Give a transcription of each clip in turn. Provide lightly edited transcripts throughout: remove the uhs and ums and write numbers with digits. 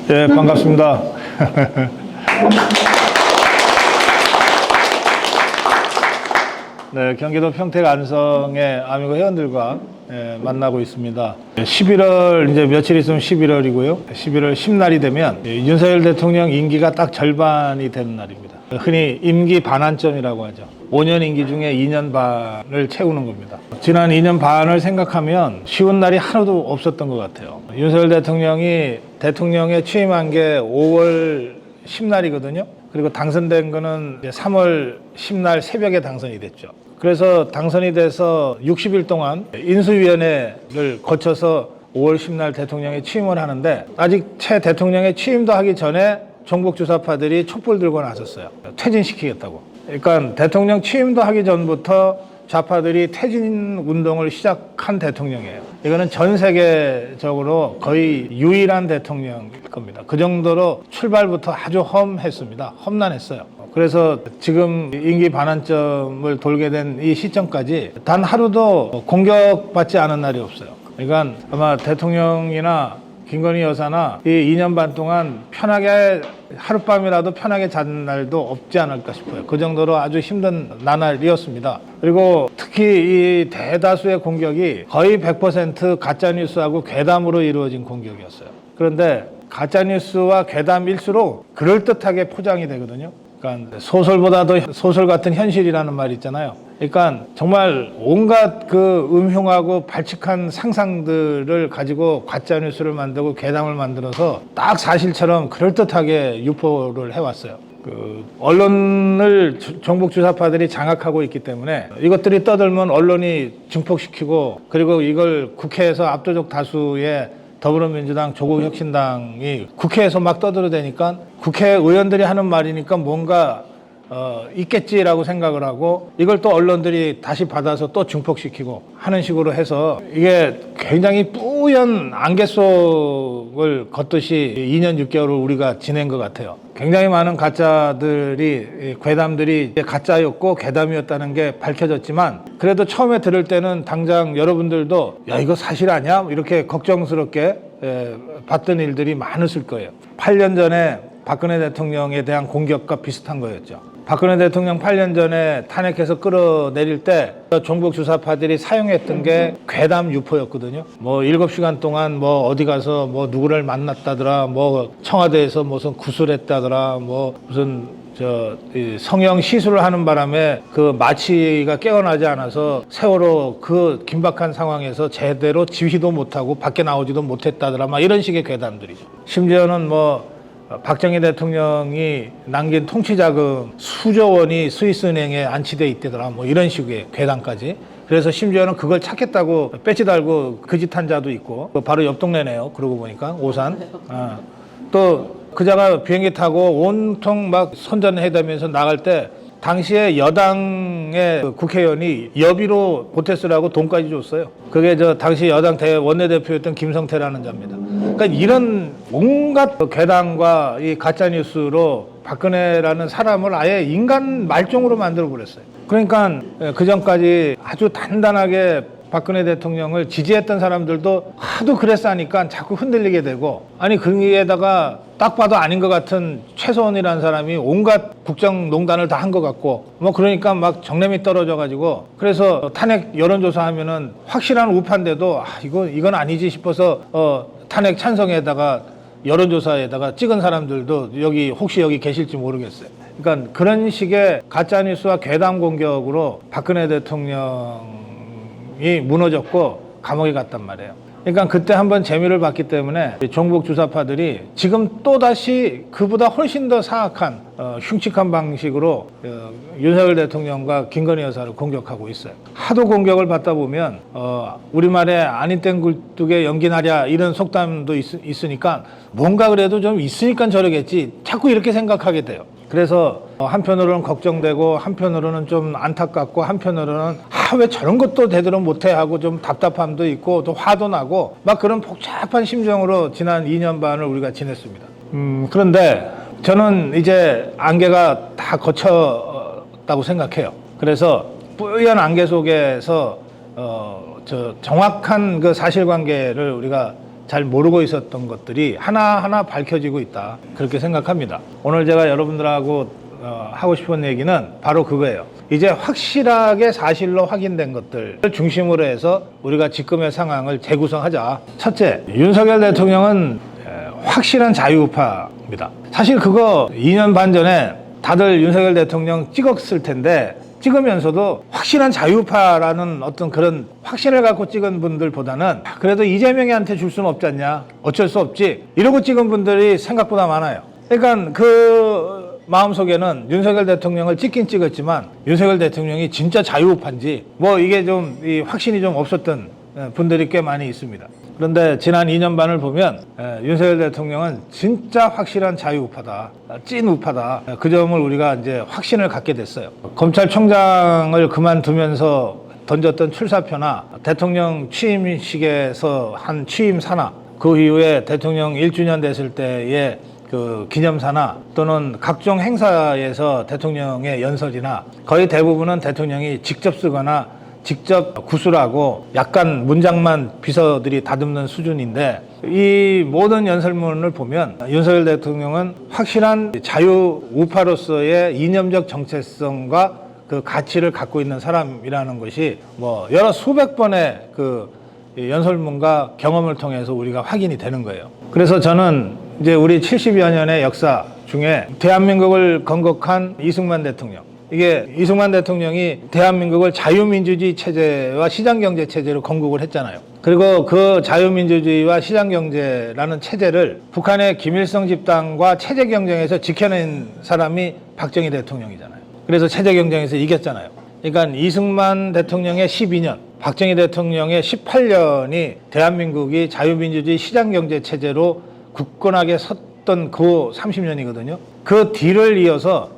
예, 반갑습니다. 네, 경기도 평택 안성의 아미고 회원들과 만나고 있습니다. 11월 이제 며칠 있으면 11월이고요. 11월 10날이 되면 윤석열 대통령 임기가 딱 절반이 되는 날입니다. 흔히 임기 반환점이라고 하죠. 5년 임기 중에 2년 반을 채우는 겁니다. 지난 2년 반을 생각하면 쉬운 날이 하나도 없었던 것 같아요. 윤석열 대통령이 대통령에 취임한 게 5월 10날이거든요. 그리고 당선된 거는 3월 10날 새벽에 당선이 됐죠. 그래서 당선이 돼서 60일 동안 인수위원회를 거쳐서 5월 10날 대통령이 취임을 하는데, 아직 채 대통령의 취임도 하기 전에 종북주사파들이 촛불 들고 나섰어요. 퇴진시키겠다고. 그러니까 대통령 취임도 하기 전부터 좌파들이 퇴진 운동을 시작한 대통령이에요. 이거는 전 세계적으로 거의 유일한 대통령일 겁니다. 그 정도로 출발부터 아주 험했습니다. 험난했어요. 그래서 지금 임기 반환점을 돌게 된 이 시점까지 단 하루도 공격받지 않은 날이 없어요. 그러니까 아마 대통령이나 김건희 여사나 이 2년 반 동안 편하게 하룻밤이라도 편하게 잔 날도 없지 않을까 싶어요. 그 정도로 아주 힘든 나날이었습니다. 그리고 특히 이 대다수의 공격이 거의 100% 가짜뉴스하고 괴담으로 이루어진 공격이었어요. 그런데 가짜뉴스와 괴담일수록 그럴듯하게 포장이 되거든요. 그러니까 소설보다도 소설 같은 현실이라는 말이 있잖아요. 그러니까 정말 온갖 그 음흉하고 발칙한 상상들을 가지고 가짜뉴스를 만들고 괴담을 만들어서 딱 사실처럼 그럴듯하게 유포를 해왔어요. 그 언론을 종북주사파들이 장악하고 있기 때문에 이것들이 떠들면 언론이 증폭시키고, 그리고 이걸 국회에서 압도적 다수의 더불어민주당, 조국혁신당이 국회에서 막 떠들어대니까 국회의원들이 하는 말이니까 뭔가 있겠지라고 생각을 하고, 이걸 또 언론들이 다시 받아서 또 증폭시키고 하는 식으로 해서 이게 굉장히 뿌연 안개 속을 걷듯이 2년 6개월을 우리가 지낸 것 같아요. 굉장히 많은 가짜들이, 괴담들이 가짜였고 괴담이었다는 게 밝혀졌지만, 그래도 처음에 들을 때는 당장 여러분들도 야, 이거 사실 아니야? 이렇게 걱정스럽게 봤던 일들이 많으실 거예요. 8년 전에 박근혜 대통령에 대한 공격과 비슷한 거였죠. 박근혜 대통령 8년 전에 탄핵해서 끌어내릴 때 종북주사파들이 사용했던 게 괴담 유포였거든요. 뭐 7시간 동안 뭐 어디 가서 뭐 누구를 만났다더라, 뭐 청와대에서 무슨 구술했다더라, 뭐 무슨 성형 시술을 하는 바람에 그 마취가 깨어나지 않아서 세월호 그 긴박한 상황에서 제대로 지휘도 못하고 밖에 나오지도 못했다더라, 막 이런 식의 괴담들이죠. 심지어는 뭐 박정희 대통령이 남긴 통치자금 수조 원이 스위스은행에 안치돼 있대더라, 뭐 이런 식의 괴담까지. 그래서 심지어는 그걸 찾겠다고 배지 달고 그 짓 한 자도 있고, 바로 옆 동네네요. 그러고 보니까 오산. 또 그자가 비행기 타고 온통 막 선전해다면서 나갈 때 당시에 여당의 국회의원이 여비로 보태 쓰라고 돈까지 줬어요. 그게 당시 여당 원내대표였던 김성태라는 자입니다. 그러니까 이런 온갖 괴담과 이 가짜뉴스로 박근혜라는 사람을 아예 인간 말종으로 만들어 버렸어요. 그러니까 그 전까지 아주 단단하게 박근혜 대통령을 지지했던 사람들도 하도 그랬어 하니까 자꾸 흔들리게 되고, 아니 거기에다가 딱 봐도 아닌 것 같은 최소원이라는 사람이 온갖 국정농단을 다 한 것 같고, 뭐 그러니까 막 정념이 떨어져 가지고, 그래서 탄핵 여론조사하면은 확실한 우파인데도 이건 아니지 싶어서 탄핵 찬성에다가 여론조사에다가 찍은 사람들도 혹시 여기 계실지 모르겠어요. 그러니까 그런 식의 가짜뉴스와 괴담 공격으로 박근혜 대통령이 무너졌고 감옥에 갔단 말이에요. 그러니까 그때 한번 재미를 봤기 때문에 종북주사파들이 지금 또다시 그보다 훨씬 더 사악한 흉측한 방식으로 윤석열 대통령과 김건희 여사를 공격하고 있어요. 하도 공격을 받다 보면 우리말에 아닌 땐 굴뚝에 연기나랴 이런 속담도 있으니까 뭔가 그래도 좀 있으니까 저러겠지, 자꾸 이렇게 생각하게 돼요. 그래서 한편으로는 걱정되고, 한편으로는 좀 안타깝고, 한편으로는 왜 저런 것도 제대로 못해 하고 좀 답답함도 있고 또 화도 나고, 막 그런 복잡한 심정으로 지난 2년 반을 우리가 지냈습니다. 그런데 저는 이제 안개가 다 거쳤다고 생각해요. 그래서 뿌연 안개 속에서 정확한 그 사실관계를 우리가 잘 모르고 있었던 것들이 하나하나 밝혀지고 있다. 그렇게 생각합니다. 오늘 제가 여러분들하고 하고 싶은 얘기는 바로 그거예요. 이제 확실하게 사실로 확인된 것들을 중심으로 해서 우리가 지금의 상황을 재구성하자. 첫째, 윤석열 대통령은 확실한 자유우파입니다. 사실 그거 2년 반 전에 다들 윤석열 대통령 찍었을 텐데 찍으면서도 확실한 자유우파라는 어떤 그런 확신을 갖고 찍은 분들보다는 그래도 이재명이한테 줄 수는 없지 않냐, 어쩔 수 없지, 이러고 찍은 분들이 생각보다 많아요. 그러니까 그 마음속에는 윤석열 대통령을 찍긴 찍었지만 윤석열 대통령이 진짜 자유우파인지 뭐 이게 좀 이 확신이 좀 없었던 분들이 꽤 많이 있습니다. 그런데 지난 2년 반을 보면 윤석열 대통령은 진짜 확실한 자유우파다, 찐 우파다. 그 점을 우리가 이제 확신을 갖게 됐어요. 검찰총장을 그만두면서 던졌던 출사표나 대통령 취임식에서 한 취임사나 그 이후에 대통령 1주년 됐을 때의 그 기념사나 또는 각종 행사에서 대통령의 연설이나 거의 대부분은 대통령이 직접 쓰거나 직접 구술하고 약간 문장만 비서들이 다듬는 수준인데 이 모든 연설문을 보면 윤석열 대통령은 확실한 자유우파로서의 이념적 정체성과 그 가치를 갖고 있는 사람이라는 것이 뭐 여러 수백 번의 그 연설문과 경험을 통해서 우리가 확인이 되는 거예요. 그래서 저는 이제 우리 70여 년의 역사 중에 대한민국을 건국한 이승만 대통령, 이게 이승만 대통령이 대한민국을 자유민주주의 체제와 시장경제 체제로 건국을 했잖아요. 그리고 그 자유민주주의와 시장경제라는 체제를 북한의 김일성 집단과 체제 경쟁에서 지켜낸 사람이 박정희 대통령이잖아요. 그래서 체제 경쟁에서 이겼잖아요. 그러니까 이승만 대통령의 12년, 박정희 대통령의 18년이 대한민국이 자유민주주의 시장경제 체제로 굳건하게 섰던 그 30년이거든요. 그 뒤를 이어서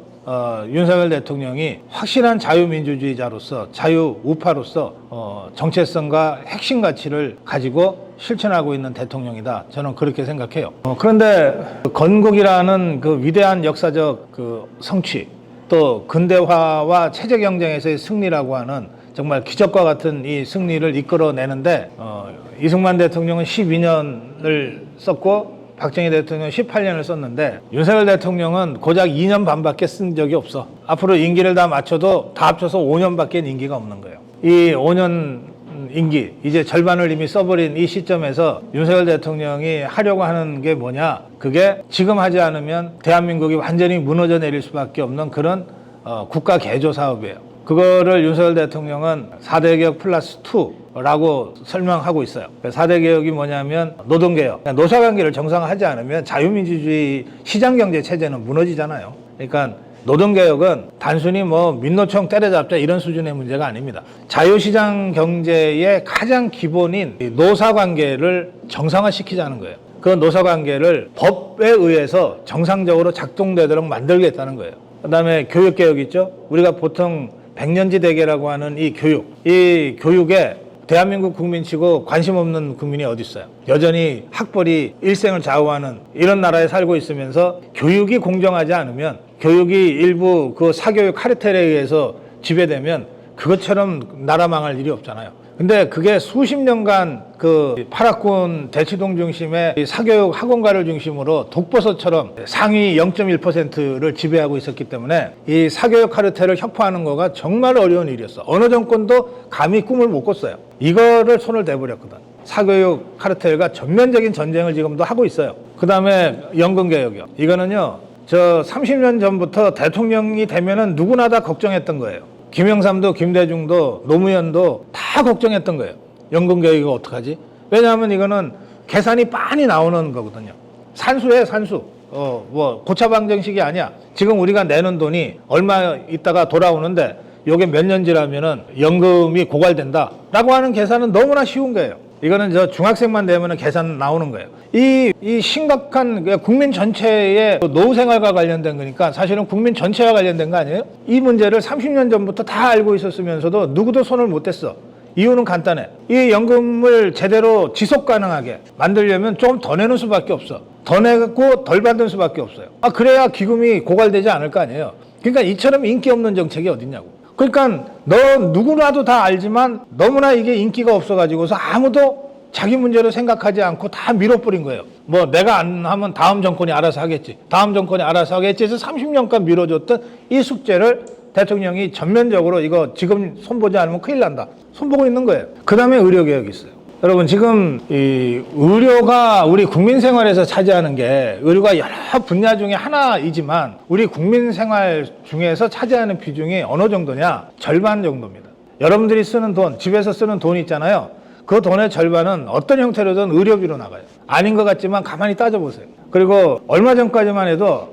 윤석열 대통령이 확실한 자유민주주의자로서 자유우파로서 정체성과 핵심 가치를 가지고 실천하고 있는 대통령이다. 저는 그렇게 생각해요. 그런데 건국이라는 그 위대한 역사적 그 성취, 또 근대화와 체제 경쟁에서의 승리라고 하는 정말 기적과 같은 이 승리를 이끌어내는데 이승만 대통령은 12년을 썼고 박정희 대통령은 18년을 썼는데 윤석열 대통령은 고작 2년 반밖에 쓴 적이 없어. 앞으로 임기를 다 맞춰도 다 합쳐서 5년밖에 임기가 없는 거예요. 이 5년 임기, 이제 절반을 이미 써버린 이 시점에서 윤석열 대통령이 하려고 하는 게 뭐냐, 그게 지금 하지 않으면 대한민국이 완전히 무너져 내릴 수밖에 없는 그런 국가 개조 사업이에요. 그거를 윤석열 대통령은 4대 개혁 플러스 2라고 설명하고 있어요. 4대 개혁이 뭐냐면 노동개혁, 노사관계를 정상화하지 않으면 자유민주주의 시장경제 체제는 무너지잖아요. 그러니까 노동개혁은 단순히 뭐 민노총 때려잡자 이런 수준의 문제가 아닙니다. 자유시장 경제의 가장 기본인 노사관계를 정상화시키자는 거예요. 그 노사관계를 법에 의해서 정상적으로 작동되도록 만들겠다는 거예요. 그 다음에 교육개혁 있죠. 우리가 보통 백년지 대계라고 하는 이 교육에 대한민국 국민치고 관심 없는 국민이 어디 있어요. 여전히 학벌이 일생을 좌우하는 이런 나라에 살고 있으면서 교육이 공정하지 않으면, 교육이 일부 그 사교육 카르텔에 의해서 지배되면 그것처럼 나라 망할 일이 없잖아요. 근데 그게 수십 년간 그 파락군 대치동 중심의 사교육 학원가를 중심으로 독버섯처럼 상위 0.1%를 지배하고 있었기 때문에 이 사교육 카르텔을 혁파하는 거가 정말 어려운 일이었어. 어느 정권도 감히 꿈을 못 꿨어요. 이거를 손을 대버렸거든. 사교육 카르텔과 전면적인 전쟁을 지금도 하고 있어요. 그 다음에 연금개혁이요. 이거는요, 저 30년 전부터 대통령이 되면은 누구나 다 걱정했던 거예요. 김영삼도 김대중도 노무현도 다 걱정했던 거예요. 연금개혁 이거 어떡하지? 왜냐하면 이거는 계산이 빤히 나오는 거거든요. 산수예요, 산수. 뭐 고차방정식이 아니야. 지금 우리가 내는 돈이 얼마 있다가 돌아오는데 요게 몇 년 지나면은 연금이 고갈된다라고 하는 계산은 너무나 쉬운 거예요. 이거는 저 중학생만 되면은 계산 나오는 거예요. 이 심각한 국민 전체의 노후 생활과 관련된 거니까 사실은 국민 전체와 관련된 거 아니에요? 이 문제를 30년 전부터 다 알고 있었으면서도 누구도 손을 못 댔어. 이유는 간단해. 이 연금을 제대로 지속 가능하게 만들려면 좀 더 내는 수밖에 없어. 더 내고 덜 받는 수밖에 없어요. 그래야 기금이 고갈되지 않을 거 아니에요. 그러니까 이처럼 인기 없는 정책이 어딨냐고. 그러니까 누구라도 다 알지만 너무나 이게 인기가 없어가지고서 아무도 자기 문제로 생각하지 않고 다 밀어버린 거예요. 뭐 내가 안 하면 다음 정권이 알아서 하겠지. 다음 정권이 알아서 하겠지 해서 30년간 미뤄줬던 이 숙제를 대통령이 전면적으로 이거 지금 손보지 않으면 큰일 난다. 손보고 있는 거예요. 그 다음에 의료개혁이 있어요. 여러분 지금 이 의료가 우리 국민 생활에서 차지하는 게 의료가 여러 분야 중에 하나이지만 우리 국민 생활 중에서 차지하는 비중이 어느 정도냐? 절반 정도입니다. 여러분들이 쓰는 돈, 집에서 쓰는 돈 있잖아요. 그 돈의 절반은 어떤 형태로든 의료비로 나가요. 아닌 것 같지만 가만히 따져보세요. 그리고 얼마 전까지만 해도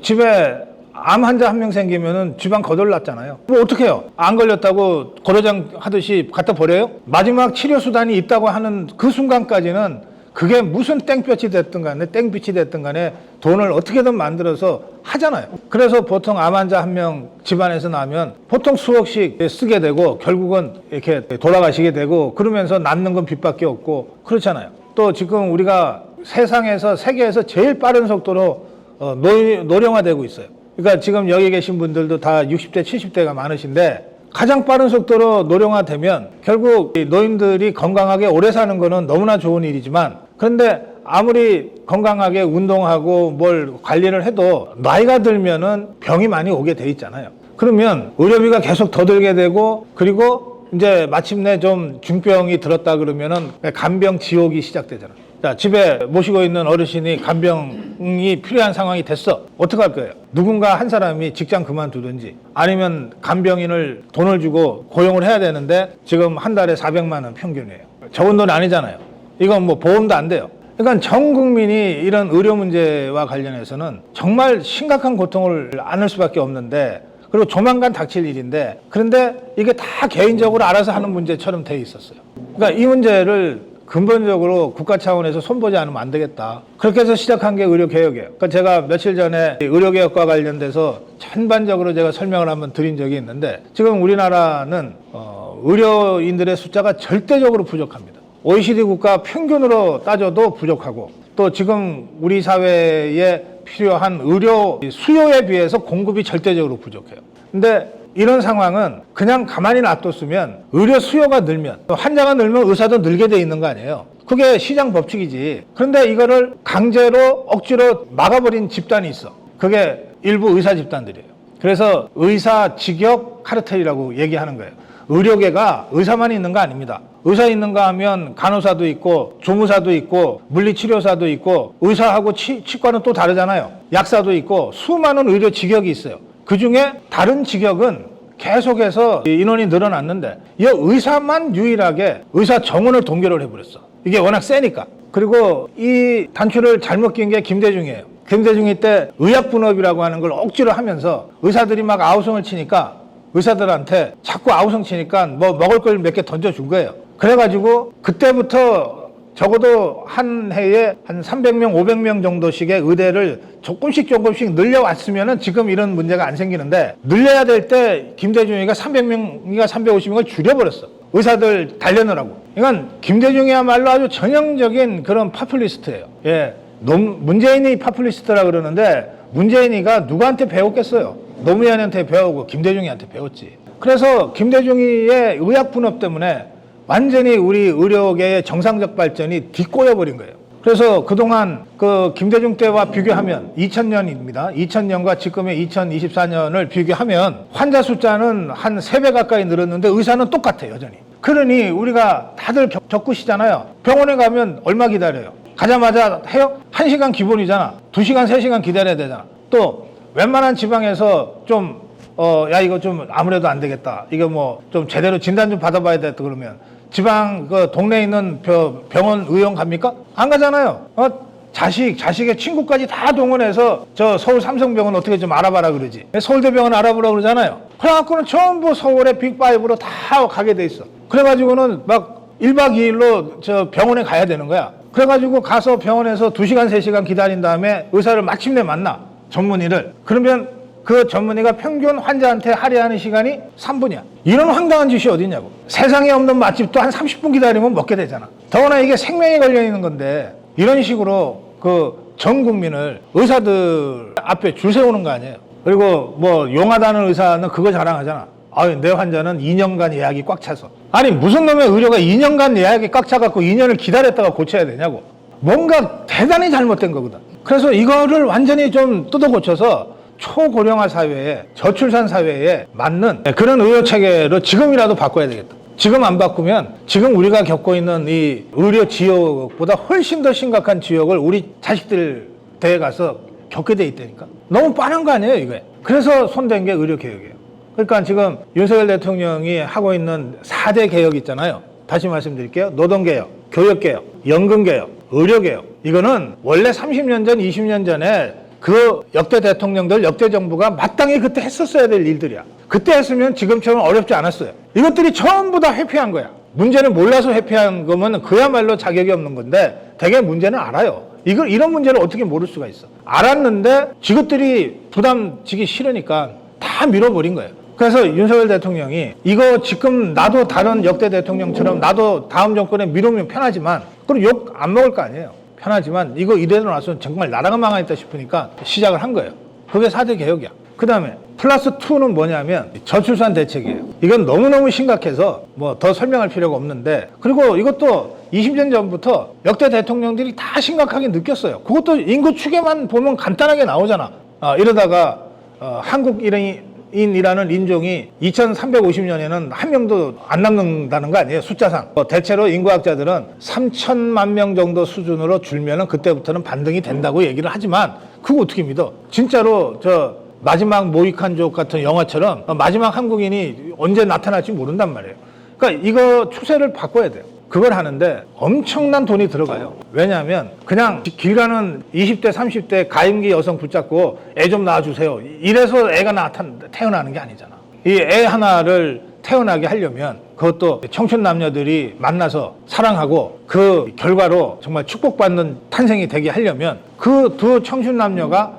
집에 암 환자 한 명 생기면은 집안 거덜났잖아요. 뭐 어떻게 해요? 안 걸렸다고 고려장 하듯이 갖다 버려요? 마지막 치료 수단이 있다고 하는 그 순간까지는 그게 무슨 땡볕이 됐든 간에 땡빛이 됐든 간에 돈을 어떻게든 만들어서 하잖아요. 그래서 보통 암 환자 한 명 집안에서 나면 보통 수억씩 쓰게 되고 결국은 이렇게 돌아가시게 되고 그러면서 남는 건 빚밖에 없고 그렇잖아요. 또 지금 우리가 세상에서 세계에서 제일 빠른 속도로 노령화되고 있어요. 그러니까 지금 여기 계신 분들도 다 60대, 70대가 많으신데 가장 빠른 속도로 노령화되면 결국 노인들이 건강하게 오래 사는 거는 너무나 좋은 일이지만 그런데 아무리 건강하게 운동하고 뭘 관리를 해도 나이가 들면은 병이 많이 오게 돼 있잖아요. 그러면 의료비가 계속 더 들게 되고 그리고 이제 마침내 좀 중병이 들었다 그러면은 간병 지옥이 시작되잖아요. 자, 집에 모시고 있는 어르신이 간병이 필요한 상황이 됐어. 어떡할 거예요? 누군가 한 사람이 직장 그만두든지 아니면 간병인을 돈을 주고 고용을 해야 되는데 지금 한 달에 400만 원 평균이에요. 적은 돈이 아니잖아요. 이건 뭐 보험도 안 돼요. 그러니까 전 국민이 이런 의료 문제와 관련해서는 정말 심각한 고통을 안을 수밖에 없는데 그리고 조만간 닥칠 일인데 그런데 이게 다 개인적으로 알아서 하는 문제처럼 돼 있었어요. 그러니까 이 문제를 근본적으로 국가 차원에서 손보지 않으면 안 되겠다. 그렇게 해서 시작한 게 의료개혁이에요. 그러니까 제가 며칠 전에 의료개혁과 관련돼서 전반적으로 제가 설명을 한번 드린 적이 있는데 지금 우리나라는 의료인들의 숫자가 절대적으로 부족합니다. OECD 국가 평균으로 따져도 부족하고 또 지금 우리 사회에 필요한 의료 수요에 비해서 공급이 절대적으로 부족해요. 근데 이런 상황은 그냥 가만히 놔뒀으면 의료 수요가 늘면 환자가 늘면 의사도 늘게 돼 있는 거 아니에요. 그게 시장 법칙이지. 그런데 이거를 강제로 억지로 막아버린 집단이 있어. 그게 일부 의사 집단들이에요. 그래서 의사 직역 카르텔이라고 얘기하는 거예요. 의료계가 의사만 있는 거 아닙니다. 의사 있는가 하면 간호사도 있고 조무사도 있고 물리치료사도 있고 의사하고 치과는 또 다르잖아요. 약사도 있고 수많은 의료 직역이 있어요. 그중에 다른 직역은 계속해서 인원이 늘어났는데 이 의사만 유일하게 의사 정원을 동결을 해버렸어. 이게 워낙 세니까. 그리고 이 단추를 잘못 낀 게 김대중이에요. 김대중이 때 의약분업이라고 하는 걸 억지로 하면서 의사들이 막 아우성을 치니까 의사들한테 자꾸 아우성 치니까 뭐 먹을 걸 몇 개 던져준 거예요. 그래가지고 그때부터 적어도 한 해에 한 300명, 500명 정도씩의 의대를 조금씩 늘려왔으면 지금 이런 문제가 안 생기는데 늘려야 될 때 김대중이가 300명이가 350명을 줄여버렸어. 의사들 달려느라고. 그러니까 김대중이야말로 아주 전형적인 그런 파퓰리스트예요. 예, 문재인이 파퓰리스트라 그러는데 문재인이가 누구한테 배웠겠어요? 노무현한테 배우고 김대중이한테 배웠지. 그래서 김대중이의 의학 분업 때문에 완전히 우리 의료계의 정상적 발전이 뒷꼬여버린 거예요. 그래서 그동안 그 김대중 때와 비교하면 2000년입니다. 2000년과 지금의 2024년을 비교하면 환자 숫자는 한 3배 가까이 늘었는데 의사는 똑같아요, 여전히. 그러니 우리가 다들 겪으시잖아요. 병원에 가면 얼마 기다려요? 가자마자 해요? 1시간 기본이잖아. 2시간, 3시간 기다려야 되잖아. 또 웬만한 지방에서 좀 야 이거 좀 아무래도 안 되겠다. 이거 뭐 좀 제대로 진단 좀 받아봐야 돼. 그러면 지방 그 동네에 있는 병원 의원 갑니까? 안 가잖아요. 자식의 친구까지 다 동원해서 저 서울 삼성병원 어떻게 좀 알아봐라 그러지. 서울대병원 알아보라 그러잖아요. 그래갖고는 전부 서울의 빅5로 다 가게 돼 있어. 그래가지고는 막 1박 2일로 저 병원에 가야 되는 거야. 그래가지고 가서 병원에서 2시간, 3시간 기다린 다음에 의사를 마침내 만나. 전문의를. 그러면 그 전문의가 평균 환자한테 할애하는 시간이 3분이야. 이런 황당한 짓이 어딨냐고. 세상에 없는 맛집도 한 30분 기다리면 먹게 되잖아. 더구나 이게 생명이 걸려있는 건데 이런 식으로 그 전 국민을 의사들 앞에 줄 세우는 거 아니에요. 그리고 뭐 용하다는 의사는 그거 자랑하잖아. 아유, 내 환자는 2년간 예약이 꽉 차서. 아니 무슨 놈의 의료가 2년간 예약이 꽉 차갖고 2년을 기다렸다가 고쳐야 되냐고. 뭔가 대단히 잘못된 거거든. 그래서 이거를 완전히 좀 뜯어 고쳐서 초고령화 사회에, 저출산 사회에 맞는 그런 의료 체계로 지금이라도 바꿔야 되겠다. 지금 안 바꾸면 지금 우리가 겪고 있는 이 의료 지역보다 훨씬 더 심각한 지역을 우리 자식들 대에 가서 겪게 돼 있다니까. 너무 뻔한 거 아니에요 이게. 그래서 손댄 게 의료 개혁이에요. 그러니까 지금 윤석열 대통령이 하고 있는 4대 개혁 있잖아요. 다시 말씀드릴게요. 노동개혁, 교육개혁, 연금개혁, 의료개혁. 이거는 원래 30년 전, 20년 전에 그 역대 대통령들, 역대 정부가 마땅히 그때 했었어야 될 일들이야. 그때 했으면 지금처럼 어렵지 않았어요. 이것들이 전부 다 회피한 거야. 문제를 몰라서 회피한 거면 그야말로 자격이 없는 건데 되게 문제는 알아요. 이런 문제를 어떻게 모를 수가 있어. 알았는데 지것들이 부담지기 싫으니까 다 밀어버린 거예요. 그래서 윤석열 대통령이 이거 지금 나도 다른 역대 대통령처럼 나도 다음 정권에 밀으면 편하지만 그럼 욕 안 먹을 거 아니에요. 편하지만 이거 이대로 나서는 정말 나라가 망하겠다 싶으니까 시작을 한 거예요. 그게 4대 개혁이야. 그 다음에 플러스 2는 뭐냐면 저출산 대책이에요. 이건 너무너무 심각해서 뭐 더 설명할 필요가 없는데, 그리고 이것도 20년 전부터 역대 대통령들이 다 심각하게 느꼈어요. 그것도 인구 추계만 보면 간단하게 나오잖아. 이러다가 한국인이라는 인종이 2350년에는 한 명도 안 남는다는 거 아니에요, 숫자상. 대체로 인구학자들은 3천만 명 정도 수준으로 줄면은 그때부터는 반등이 된다고 얘기를 하지만 그거 어떻게 믿어? 진짜로 마지막 모히칸족 같은 영화처럼 마지막 한국인이 언제 나타날지 모른단 말이에요. 그러니까 이거 추세를 바꿔야 돼요. 그걸 하는데 엄청난 돈이 들어가요. 왜냐하면 그냥 길 가는 20대, 30대 가임기 여성 붙잡고 애 좀 낳아주세요. 이래서 애가 태어나는 게 아니잖아. 이 애 하나를 태어나게 하려면 그것도 청춘 남녀들이 만나서 사랑하고 그 결과로 정말 축복받는 탄생이 되게 하려면 그 두 청춘 남녀가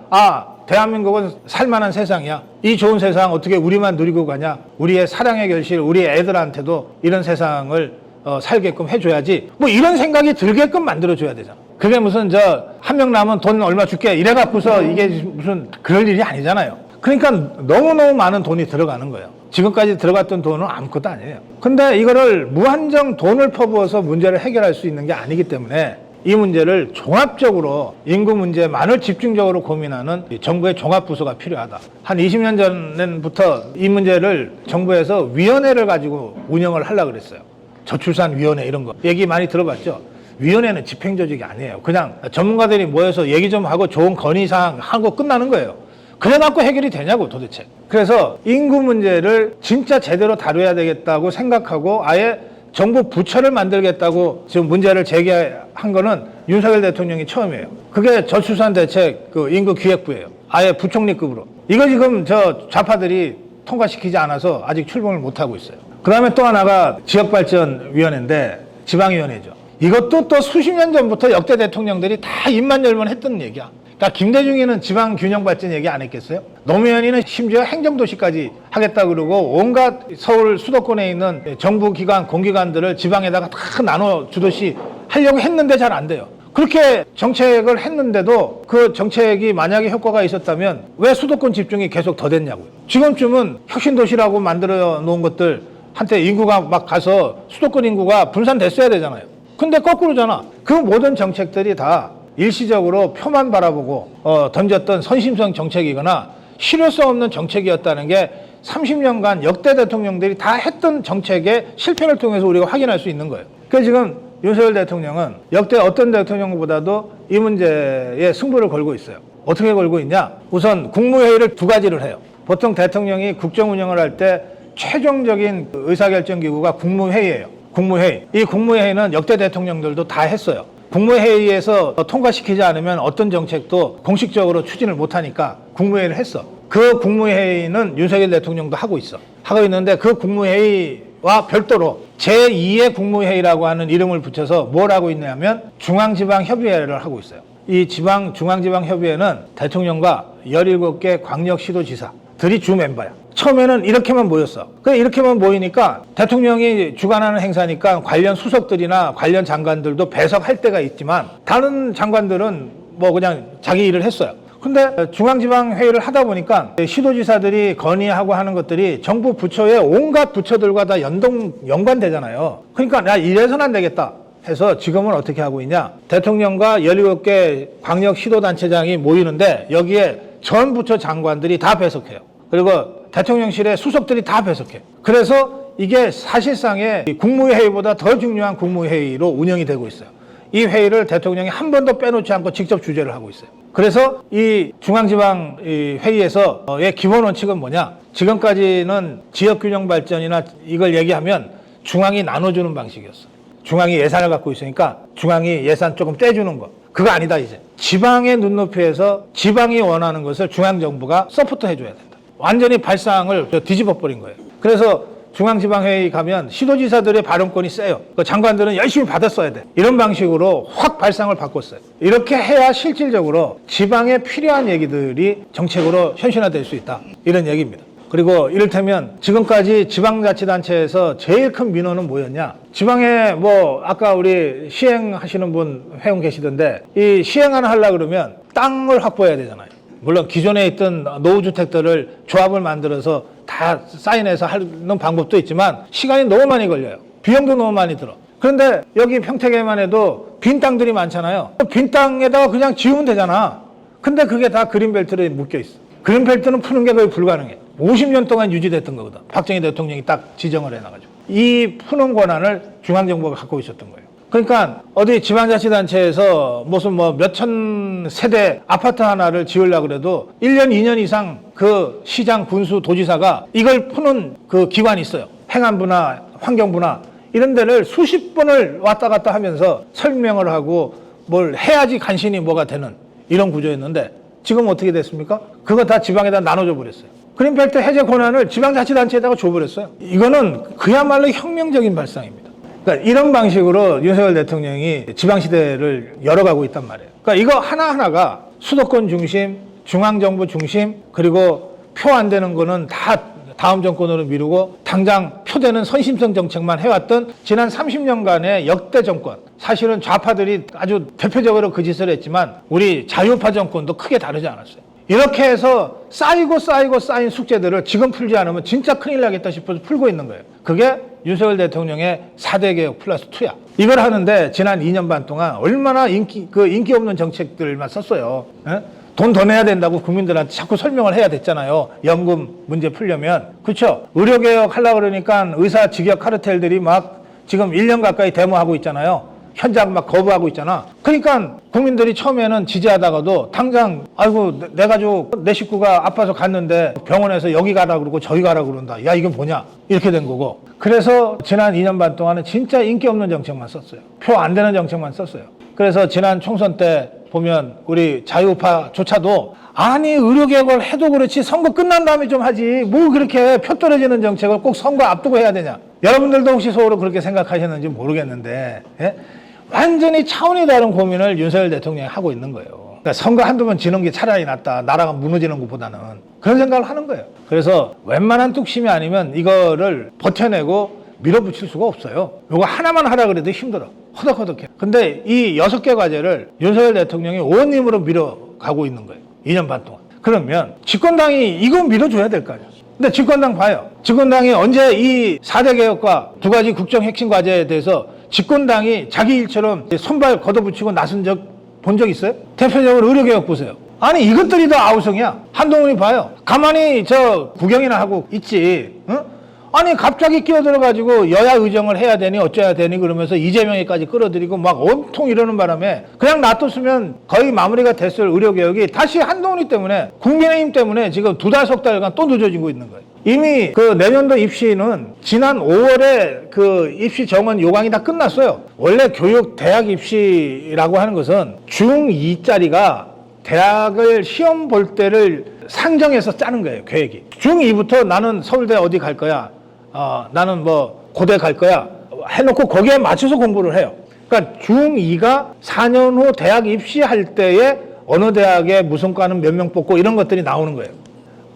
대한민국은 살만한 세상이야. 이 좋은 세상 어떻게 우리만 누리고 가냐. 우리의 사랑의 결실, 우리 애들한테도 이런 세상을 살게끔 해줘야지. 뭐 이런 생각이 들게끔 만들어줘야 되잖아. 그게 무슨 한 명 남은 돈 얼마 줄게 이래갖고서 이게 무슨 그럴 일이 아니잖아요. 그러니까 너무너무 많은 돈이 들어가는 거예요. 지금까지 들어갔던 돈은 아무것도 아니에요. 근데 이거를 무한정 돈을 퍼부어서 문제를 해결할 수 있는 게 아니기 때문에 이 문제를 종합적으로 인구 문제만을 집중적으로 고민하는 정부의 종합부서가 필요하다. 한 20년 전부터 이 문제를 정부에서 위원회를 가지고 운영을 하려고 그랬어요. 저출산위원회 이런 거 얘기 많이 들어봤죠? 위원회는 집행조직이 아니에요. 그냥 전문가들이 모여서 얘기 좀 하고 좋은 건의사항 하고 끝나는 거예요. 그래갖고 해결이 되냐고 도대체. 그래서 인구 문제를 진짜 제대로 다뤄야 되겠다고 생각하고 아예 정부 부처를 만들겠다고 지금 문제를 제기한 거는 윤석열 대통령이 처음이에요. 그게 저출산 대책 인구기획부예요. 아예 부총리급으로. 이거 지금 좌파들이 통과시키지 않아서 아직 출범을 못하고 있어요. 그 다음에 또 하나가 지역발전위원회인데 지방위원회죠. 이것도 또 수십 년 전부터 역대 대통령들이 다 입만 열면 했던 얘기야. 그러니까 김대중이는 지방균형발전 얘기 안 했겠어요? 노무현이는 심지어 행정도시까지 하겠다 그러고 온갖 서울 수도권에 있는 정부기관, 공기관들을 지방에다가 다 나눠주듯이 하려고 했는데 잘 안 돼요. 그렇게 정책을 했는데도 그 정책이 만약에 효과가 있었다면 왜 수도권 집중이 계속 더 됐냐고요. 지금쯤은 혁신도시라고 만들어 놓은 것들 한때 인구가 막 가서 수도권 인구가 분산됐어야 되잖아요. 근데 거꾸로잖아. 그 모든 정책들이 다 일시적으로 표만 바라보고 던졌던 선심성 정책이거나 실효성 없는 정책이었다는 게 30년간 역대 대통령들이 다 했던 정책의 실패를 통해서 우리가 확인할 수 있는 거예요. 그래서 지금 윤석열 대통령은 역대 어떤 대통령보다도 이 문제에 승부를 걸고 있어요. 어떻게 걸고 있냐? 우선 국무회의를 두 가지를 해요. 보통 대통령이 국정 운영을 할 때 최종적인 의사결정기구가 국무회의예요. 국무회의. 이 국무회의는 역대 대통령들도 다 했어요. 국무회의에서 통과시키지 않으면 어떤 정책도 공식적으로 추진을 못하니까 국무회의를 했어. 그 국무회의는 윤석열 대통령도 하고 있어. 하고 있는데 그 국무회의와 별도로 제2의 국무회의라고 하는 이름을 붙여서 뭘 하고 있냐면 중앙지방협의회를 하고 있어요. 이 중앙지방협의회는 대통령과 17개 광역시도지사들이 주 멤버야. 처음에는 이렇게만 모였어. 이렇게만 모이니까 대통령이 주관하는 행사니까 관련 수석들이나 관련 장관들도 배석할 때가 있지만 다른 장관들은 뭐 그냥 자기 일을 했어요. 근데 중앙지방회의를 하다 보니까 시도지사들이 건의하고 하는 것들이 정부 부처의 온갖 부처들과 다 연관되잖아요. 그러니까 야, 이래서는 안 되겠다 해서 지금은 어떻게 하고 있냐. 대통령과 17개 광역시도단체장이 모이는데 여기에 전 부처 장관들이 다 배석해요. 그리고 대통령실의 수석들이 다 배석해요. 그래서 이게 사실상의 국무회의보다 더 중요한 국무회의로 운영이 되고 있어요. 이 회의를 대통령이 한 번도 빼놓지 않고 직접 주재를 하고 있어요. 그래서 이 중앙지방 회의에서의 기본 원칙은 뭐냐? 지금까지는 지역균형 발전이나 이걸 얘기하면 중앙이 나눠주는 방식이었어. 중앙이 예산을 갖고 있으니까 중앙이 예산 조금 떼주는 거. 그거 아니다 이제. 지방의 눈높이에서 지방이 원하는 것을 중앙정부가 서포트 해줘야 된다. 완전히 발상을 뒤집어 버린 거예요. 그래서 중앙지방회의 가면 시도지사들의 발언권이 세요. 그 장관들은 열심히 받았어야 돼. 이런 방식으로 확 발상을 바꿨어요. 이렇게 해야 실질적으로 지방에 필요한 얘기들이 정책으로 현실화될 수 있다. 이런 얘기입니다. 그리고 이를테면 지금까지 지방자치단체에서 제일 큰 민원은 뭐였냐? 지방에 뭐 아까 우리 시행하시는 분 회원 계시던데 이 시행을 하려고 그러면 땅을 확보해야 되잖아요. 물론 기존에 있던 노후주택들을 조합을 만들어서 다 사인해서 하는 방법도 있지만 시간이 너무 많이 걸려요. 비용도 너무 많이 들어. 그런데 여기 평택에만 해도 빈 땅들이 많잖아요. 빈 땅에다가 그냥 지으면 되잖아. 근데 그게 다 그린벨트에 묶여 있어. 그린벨트는 푸는 게 거의 불가능해. 50년 동안 유지됐던 거거든. 박정희 대통령이 딱 지정을 해놔가지고. 이 푸는 권한을 중앙정부가 갖고 있었던 거예요. 그러니까 어디 지방자치단체에서 무슨 뭐 몇천 세대 아파트 하나를 지으려고 그래도 1년, 2년 이상 그 시장, 군수, 도지사가 이걸 푸는 그 기관이 있어요. 행안부나 환경부나 이런 데를 수십 번을 왔다 갔다 하면서 설명을 하고 뭘 해야지 간신히 뭐가 되는 이런 구조였는데 지금 어떻게 됐습니까? 그거 다 지방에다 나눠줘 버렸어요. 그린벨트 해제 권한을 지방자치단체에다가 줘버렸어요. 이거는 그야말로 혁명적인 발상입니다. 그러니까 이런 방식으로 윤석열 대통령이 지방시대를 열어가고 있단 말이에요. 그러니까 이거 하나하나가 수도권 중심, 중앙정부 중심, 그리고 표 안 되는 거는 다 다음 정권으로 미루고 당장 표되는 선심성 정책만 해왔던 지난 30년간의 역대 정권. 사실은 좌파들이 아주 대표적으로 그 짓을 했지만 우리 자유파 정권도 크게 다르지 않았어요. 이렇게 해서 쌓이고 쌓인 숙제들을 지금 풀지 않으면 진짜 큰일 나겠다 싶어서 풀고 있는 거예요. 그게 윤석열 대통령의 4대 개혁 플러스 2야. 이걸 하는데 지난 2년 반 동안 얼마나 인기 없는 정책들만 썼어요. 돈 더 내야 된다고 국민들한테 자꾸 설명을 해야 됐잖아요. 연금 문제 풀려면. 그렇죠? 의료개혁 하려고 그러니까 의사 직역 카르텔들이 막 지금 1년 가까이 데모하고 있잖아요. 현장 막 거부하고 있잖아. 그러니까 국민들이 처음에는 지지하다가도 당장 아이고 내 가족 내 식구가 아파서 갔는데 병원에서 여기 가라 그러고 저기 가라 그런다. 야 이건 뭐냐 이렇게 된 거고. 그래서 지난 2년 반 동안은 진짜 인기 없는 정책만 썼어요. 표 안 되는 정책만 썼어요. 그래서 지난 총선 때 보면 우리 자유파조차도 아니 의료개혁을 해도 그렇지 선거 끝난 다음에 좀 하지 뭐 그렇게 표 떨어지는 정책을 꼭 선거 앞두고 해야 되냐. 여러분들도 혹시 속으로 그렇게 생각하셨는지 모르겠는데 완전히 차원이 다른 고민을 윤석열 대통령이 하고 있는 거예요. 그러니까 선거 한두 번 지는 게 차라리 낫다. 나라가 무너지는 것보다는. 그런 생각을 하는 거예요. 그래서 웬만한 뚝심이 아니면 이거를 버텨내고 밀어붙일 수가 없어요. 이거 하나만 하라 그래도 힘들어. 허덕허덕해. 근데 이 6개 과제를 윤석열 대통령이 원님으로 밀어가고 있는 거예요. 2년 반 동안. 그러면 집권당이 이거 밀어줘야 될 거 아니에요. 근데 집권당 봐요. 집권당이 언제 이 4대 개혁과 2가지 국정 핵심 과제에 대해서 집권당이 자기 일처럼 손발 걷어붙이고 나선 본 적 있어요? 대표적으로 의료개혁 보세요. 아니 이것들이 다 아우성이야. 한동훈이 봐요. 가만히 저 구경이나 하고 있지. 응? 아니 갑자기 끼어들어가지고 여야 의정을 해야 되니 어쩌야 되니 그러면서 이재명이까지 끌어들이고 막 온통 이러는 바람에 그냥 놔뒀으면 거의 마무리가 됐을 의료개혁이 다시 한동훈이 때문에 국민의힘 때문에 지금 2달 석 달간 또 늦어지고 있는 거예요. 이미 그 내년도 입시는 지난 5월에 그 입시 정원 요강이 다 끝났어요. 원래 교육 대학 입시라고 하는 것은 중2짜리가 대학을 시험 볼 때를 상정해서 짜는 거예요. 계획이. 중2부터 나는 서울대 어디 갈 거야. 나는 뭐 고대 갈 거야. 해놓고 거기에 맞춰서 공부를 해요. 그러니까 중2가 4년 후 대학 입시할 때에 어느 대학에 무슨 과는 몇 명 뽑고 이런 것들이 나오는 거예요.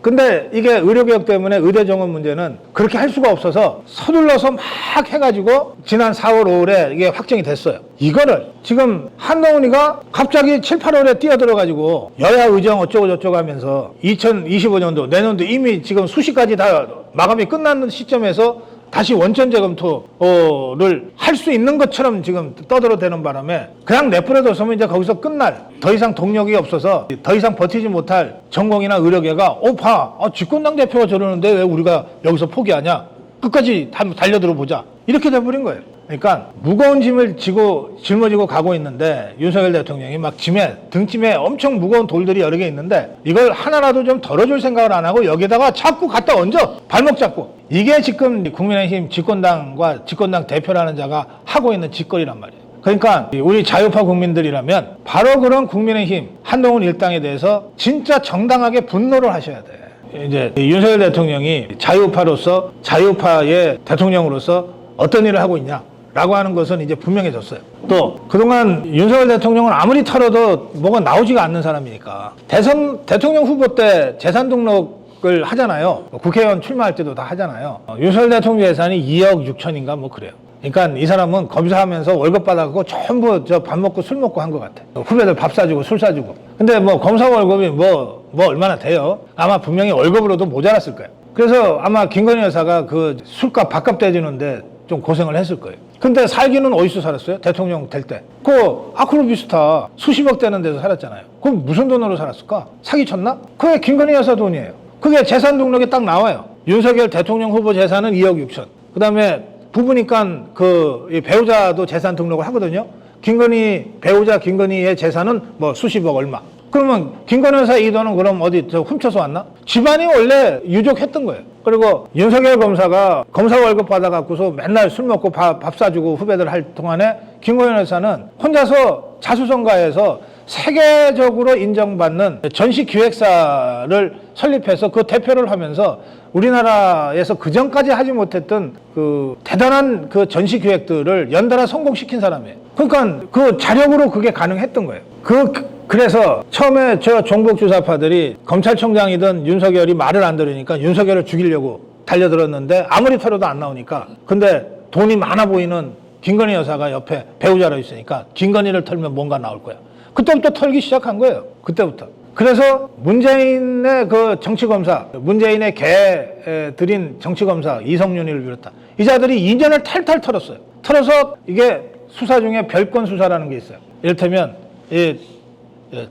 근데 이게 의료개혁 때문에 의대 정원 문제는 그렇게 할 수가 없어서 서둘러서 막 해가지고 지난 4월, 5월에 이게 확정이 됐어요. 이거를 지금 한동훈이가 갑자기 7, 8월에 뛰어들어가지고 여야 의정 어쩌고저쩌고 하면서 2025년도 내년도 이미 지금 수시까지 다 마감이 끝나는 시점에서 다시 원천 재검토를 할 수 있는 것처럼 지금 떠들어대는 바람에 그냥 내버려뒀으면 이제 거기서 끝날, 더 이상 동력이 없어서 더 이상 버티지 못할 전공이나 의료계가 집권당 대표가 저러는데 왜 우리가 여기서 포기하냐, 끝까지 달려들어 보자, 이렇게 돼버린 거예요. 그러니까 무거운 짐을 짊어지고 가고 있는데 윤석열 대통령이 막 등짐에 엄청 무거운 돌들이 여러 개 있는데 이걸 하나라도 좀 덜어줄 생각을 안 하고 여기다가 자꾸 갖다 얹어, 발목 잡고. 이게 지금 국민의힘 집권당과 집권당 대표라는 자가 하고 있는 짓거리란 말이에요. 그러니까 우리 자유파 국민들이라면 바로 그런 국민의힘 한동훈 일당에 대해서 진짜 정당하게 분노를 하셔야 돼. 이제 윤석열 대통령이 자유파로서, 자유파의 대통령으로서 어떤 일을 하고 있냐 라고 하는 것은 이제 분명해졌어요. 또 그동안 윤석열 대통령은 아무리 털어도 뭐가 나오지가 않는 사람이니까 대통령 후보 때 재산 등록을 하잖아요. 국회의원 출마할 때도 다 하잖아요. 윤석열 대통령 재산이 2억 6천인가 뭐 그래요. 그러니까 이 사람은 검사하면서 월급 받아갖고 전부 밥 먹고 술 먹고 한 것 같아. 후배들 밥 사주고 술 사주고. 근데 뭐 검사 월급이 뭐 얼마나 돼요? 아마 분명히 월급으로도 모자랐을 거예요. 그래서 아마 김건희 여사가 그 술값 밥값 떼주는데 좀 고생을 했을 거예요. 근데 살기는 어디서 살았어요? 대통령 될 때. 그 아크로비스타 수십억 되는 데서 살았잖아요. 그럼 무슨 돈으로 살았을까? 사기쳤나? 그게 김건희 여사 돈이에요. 그게 재산 등록에 딱 나와요. 윤석열 대통령 후보 재산은 2억 6천. 그 다음에 부부니까 이 배우자도 재산 등록을 하거든요. 배우자 김건희의 재산은 뭐 수십억 얼마. 그러면 김건희 여사 이 돈은 그럼 어디 훔쳐서 왔나? 집안이 원래 유족했던 거예요. 그리고 윤석열 검사가 검사 월급 받아갖고서 맨날 술 먹고 밥 사주고 후배들 할 동안에 김건희 여사는 혼자서 자수성가해서 세계적으로 인정받는 전시기획사를 설립해서 그 대표를 하면서 우리나라에서 그전까지 하지 못했던 그 대단한 그 전시기획들을 연달아 성공시킨 사람이에요. 그러니까 그 자력으로 그게 가능했던 거예요. 그래서 처음에 저 종북주사파들이 검찰총장이든 윤석열이 말을 안 들으니까 윤석열을 죽이려고 달려들었는데 아무리 털어도 안 나오니까, 근데 돈이 많아 보이는 김건희 여사가 옆에 배우자로 있으니까 김건희를 털면 뭔가 나올 거야. 그때부터 털기 시작한 거예요. 그때부터. 그래서 문재인의 그 정치검사, 문재인의 개들인 정치검사 이성윤이를 비롯한 이 자들이 2년을 탈탈 털었어요. 털어서 이게 수사 중에 별건 수사라는 게 있어요. 이를테면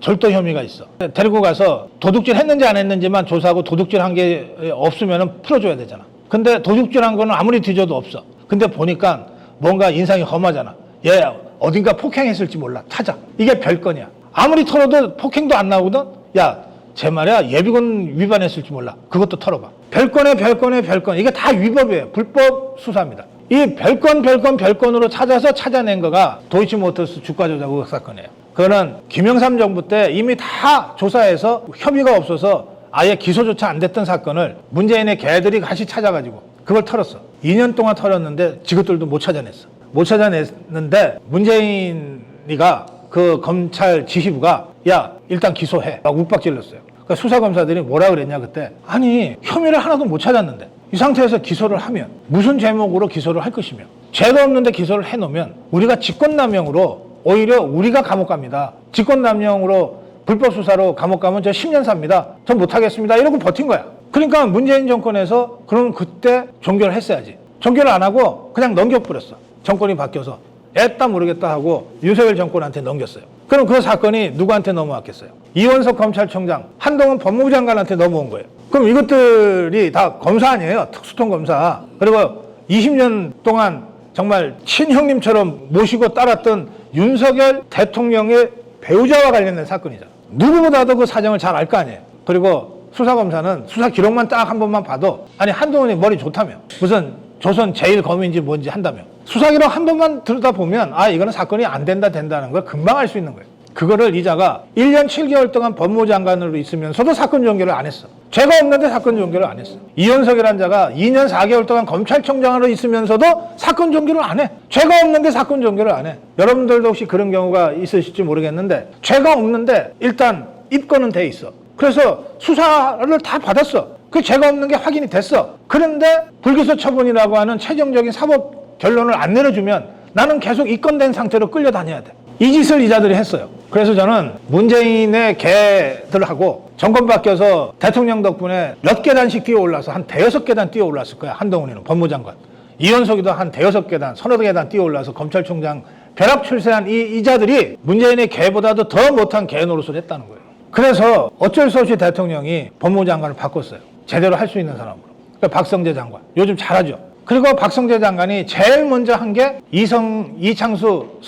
절도 혐의가 있어. 데리고 가서 도둑질 했는지 안 했는지만 조사하고 도둑질 한 게 없으면 풀어줘야 되잖아. 근데 도둑질 한 거는 아무리 뒤져도 없어. 근데 보니까 뭔가 인상이 험하잖아. 얘 어딘가 폭행했을지 몰라. 찾아. 이게 별건이야. 아무리 털어도 폭행도 안 나오거든. 야, 제 말이야, 예비군 위반했을지 몰라. 그것도 털어봐. 별건. 이게 다 위법이에요. 불법 수사입니다. 이 별건으로 찾아낸 거가 도이치모터스 주가 조작 의혹 사건이에요. 그거는 김영삼 정부 때 이미 다 조사해서 협의가 없어서 아예 기소조차 안 됐던 사건을 문재인의 개들이 같이 찾아가지고 그걸 털었어. 2년 동안 털었는데 지것들도 못 찾아냈어. 못 찾아냈는데 문재인이가 그 검찰 지휘부가 야, 일단 기소해. 막 욱박질렀어요. 그러니까 수사검사들이 뭐라 그랬냐 그때. 아니, 혐의를 하나도 못 찾았는데 이 상태에서 기소를 하면 무슨 제목으로 기소를 할 것이며, 죄도 없는데 기소를 해놓으면 우리가 직권남용으로 오히려 우리가 감옥 갑니다. 직권남용으로 불법 수사로 감옥 가면 저 10년 삽니다. 전 못하겠습니다. 이러고 버틴 거야. 그러니까 문재인 정권에서 그럼 그때 종결을 했어야지. 종결을 안 하고 그냥 넘겨버렸어. 정권이 바뀌어서 애따 모르겠다 하고 윤석열 정권한테 넘겼어요. 그럼 그 사건이 누구한테 넘어왔겠어요? 이원석 검찰총장, 한동훈 법무부 장관한테 넘어온 거예요. 그럼 이것들이 다 검사 아니에요? 특수통 검사. 그리고 20년 동안 정말 친형님처럼 모시고 따랐던 윤석열 대통령의 배우자와 관련된 사건이잖아. 누구보다도 그 사정을 잘 알 거 아니에요. 그리고 수사검사는 수사 기록만 딱 한 번만 봐도 아니 한동훈이 머리 좋다며, 무슨 조선 제1검인지 뭔지 한다며, 수사 기록 한 번만 들여다보면 아 이거는 사건이 안 된다는 걸 금방 알 수 있는 거예요. 그거를 이자가 1년 7개월 동안 법무부 장관으로 있으면서도 사건 종결을 안 했어. 죄가 없는데 사건 종결을 안 했어. 이현석이라는 자가 2년 4개월 동안 검찰총장으로 있으면서도 사건 종결을 안 해. 죄가 없는데 사건 종결을 안 해. 여러분들도 혹시 그런 경우가 있으실지 모르겠는데 죄가 없는데 일단 입건은 돼 있어. 그래서 수사를 다 받았어. 그 죄가 없는 게 확인이 됐어. 그런데 불기소 처분이라고 하는 최종적인 사법 결론을 안 내려주면 나는 계속 입건된 상태로 끌려다녀야 돼. 이 짓을 이자들이 했어요. 그래서 저는 문재인의 개들하고 정권 바뀌어서 대통령 덕분에 몇 계단씩 뛰어올라서 한 대여섯 계단 뛰어올랐을 거야. 한동훈이는 법무장관. 이현석이도 한 대여섯 계단, 서너 계단 뛰어올라서 검찰총장 벼락 출세한 이 이자들이 문재인의 개보다도 더 못한 개 노릇을 했다는 거예요. 그래서 어쩔 수 없이 대통령이 법무장관을 바꿨어요. 제대로 할 수 있는 사람으로. 그러니까 박성재 장관. 요즘 잘하죠. 그리고 박성재 장관이 제일 먼저 한 게 이창수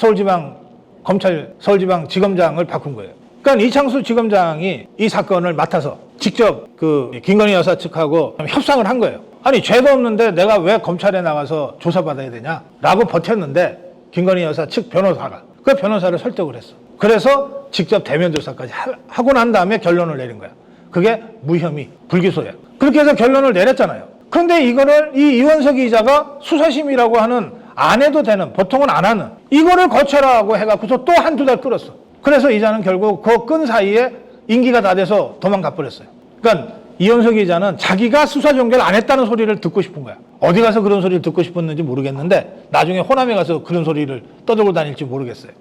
서울지방지검장을 바꾼 거예요. 그러니까 이창수 지검장이 이 사건을 맡아서 직접 그 김건희 여사 측하고 협상을 한 거예요. 아니 죄도 없는데 내가 왜 검찰에 나가서 조사받아야 되냐라고 버텼는데 김건희 여사 측 변호사가 그 변호사를 설득을 했어. 그래서 직접 대면 조사까지 하고 난 다음에 결론을 내린 거야. 그게 무혐의, 불기소야. 그렇게 해서 결론을 내렸잖아요. 그런데 이거를 이 이원석이 이자가 수사심이라고 하는 안 해도 되는, 보통은 안 하는 이거를 거쳐라고 해갖고서 또 한두 달 끌었어. 그래서 이자는 결국 그 끈 사이에 임기가 다 돼서 도망가 버렸어요. 그러니까 이원석 이자는 자기가 수사 종결 안 했다는 소리를 듣고 싶은 거야. 어디 가서 그런 소리를 듣고 싶었는지 모르겠는데 나중에 호남에 가서 그런 소리를 떠들고 다닐지 모르겠어요.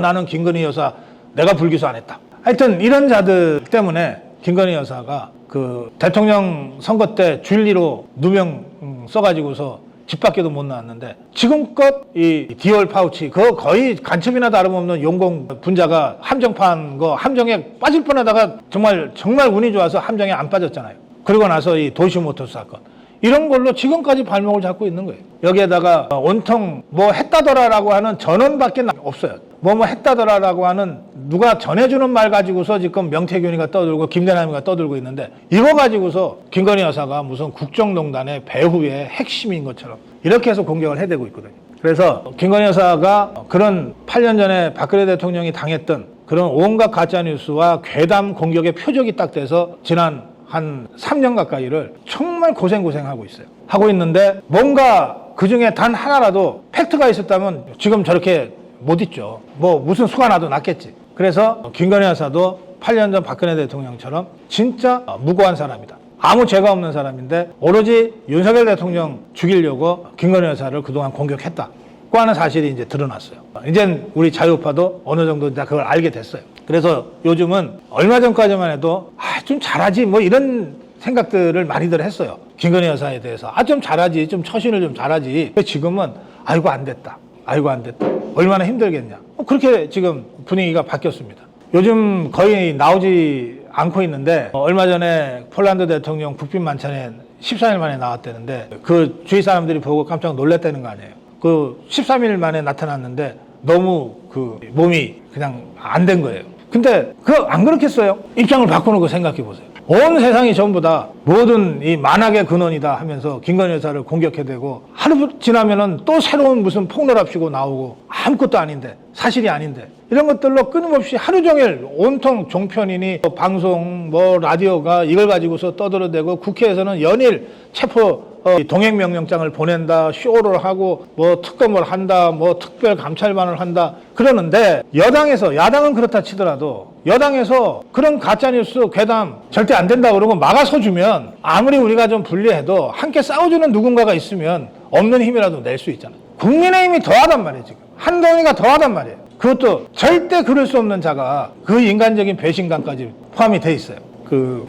나는 김건희 여사 내가 불기소 안 했다. 하여튼 이런 자들 때문에 김건희 여사가 그 대통령 선거 때 줄리로 누명 써가지고서 집 밖에도 못 나왔는데 지금껏 이 디올 파우치 그거 거의 간첩이나 다름없는 용공 분자가 함정판 거 함정에 빠질 뻔하다가 정말 운이 좋아서 함정에 안 빠졌잖아요. 그리고 나서 이 도시모터스 사건 이런 걸로 지금까지 발목을 잡고 있는 거예요. 여기에다가 온통 뭐 했다더라라고 하는 전원밖에 없어요. 뭐 했다더라라고 하는 누가 전해주는 말 가지고서 지금 명태균이가 떠들고 김대남이가 떠들고 있는데 이거 가지고서 김건희 여사가 무슨 국정농단의 배후의 핵심인 것처럼 이렇게 해서 공격을 해대고 있거든요. 그래서 김건희 여사가 그런 8년 전에 박근혜 대통령이 당했던 그런 온갖 가짜뉴스와 괴담 공격의 표적이 딱 돼서 지난 한 3년 가까이를 정말 고생하고 있어요. 하고 있는데 뭔가 그중에 단 하나라도 팩트가 있었다면 지금 저렇게 못 있죠. 뭐 무슨 수가 나도 났겠지. 그래서 김건희 여사도 8년 전 박근혜 대통령처럼 진짜 무고한 사람이다. 아무 죄가 없는 사람인데 오로지 윤석열 대통령 죽이려고 김건희 여사를 그동안 공격했다고 하는 사실이 이제 드러났어요. 이젠 우리 자유파도 어느 정도 이제 그걸 알게 됐어요. 그래서 요즘은 얼마 전까지만 해도 좀 잘하지 뭐 이런 생각들을 많이들 했어요. 김건희 여사에 대해서 좀 잘하지, 좀 처신을 좀 잘하지. 지금은 아이고 안 됐다. 얼마나 힘들겠냐. 그렇게 지금 분위기가 바뀌었습니다. 요즘 거의 나오지 않고 있는데 얼마 전에 폴란드 대통령 국빈 만찬에 14일 만에 나왔다는데 그 주위 사람들이 보고 깜짝 놀랐다는 거 아니에요. 그 13일 만에 나타났는데 너무 그 몸이 그냥 안 된 거예요. 근데 안 그렇겠어요? 입장을 바꾸는 거 생각해 보세요. 온 세상이 전부 다 모든 이 만악의 근원이다 하면서 김건희 여사를 공격해대고 하루 지나면은 또 새로운 무슨 폭로랍시고 나오고 아무것도 아닌데 사실이 아닌데 이런 것들로 끊임없이 하루 종일 온통 종편이니 방송 라디오가 이걸 가지고서 떠들어대고 국회에서는 연일 체포 동행명령장을 보낸다, 쇼를 하고 특검을 한다, 특별감찰반을 한다 그러는데 야당은 그렇다 치더라도 여당에서 그런 가짜뉴스 괴담 절대 안 된다 그러고 막아서주면 아무리 우리가 좀 불리해도 함께 싸워주는 누군가가 있으면 없는 힘이라도 낼 수 있잖아요. 국민의힘이 더하단 말이에요. 지금 한동훈이가 더하단 말이에요. 그것도 절대 그럴 수 없는 자가 그 인간적인 배신감까지 포함이 돼 있어요.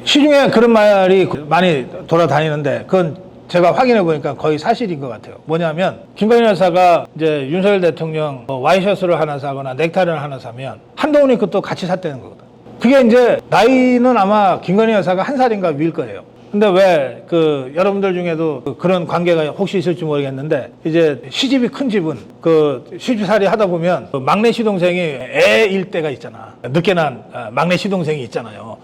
시중에 그런 말이 많이 돌아다니는데 그건 제가 확인해 보니까 거의 사실인 것 같아요. 뭐냐면 김건희 여사가 이제 윤석열 대통령 와이셔츠를 하나 사거나 넥타이를 하나 사면 한동훈이 그것도 같이 샀다는 거거든. 그게 이제 나이는 아마 김건희 여사가 한 살인가 위일 거예요. 근데 왜 여러분들 중에도 그런 관계가 혹시 있을지 모르겠는데 이제 시집이 큰 집은 시집살이 하다 보면 막내 시동생이 애일 때가 있잖아. 늦게 난 막내 시동생이 있잖아요.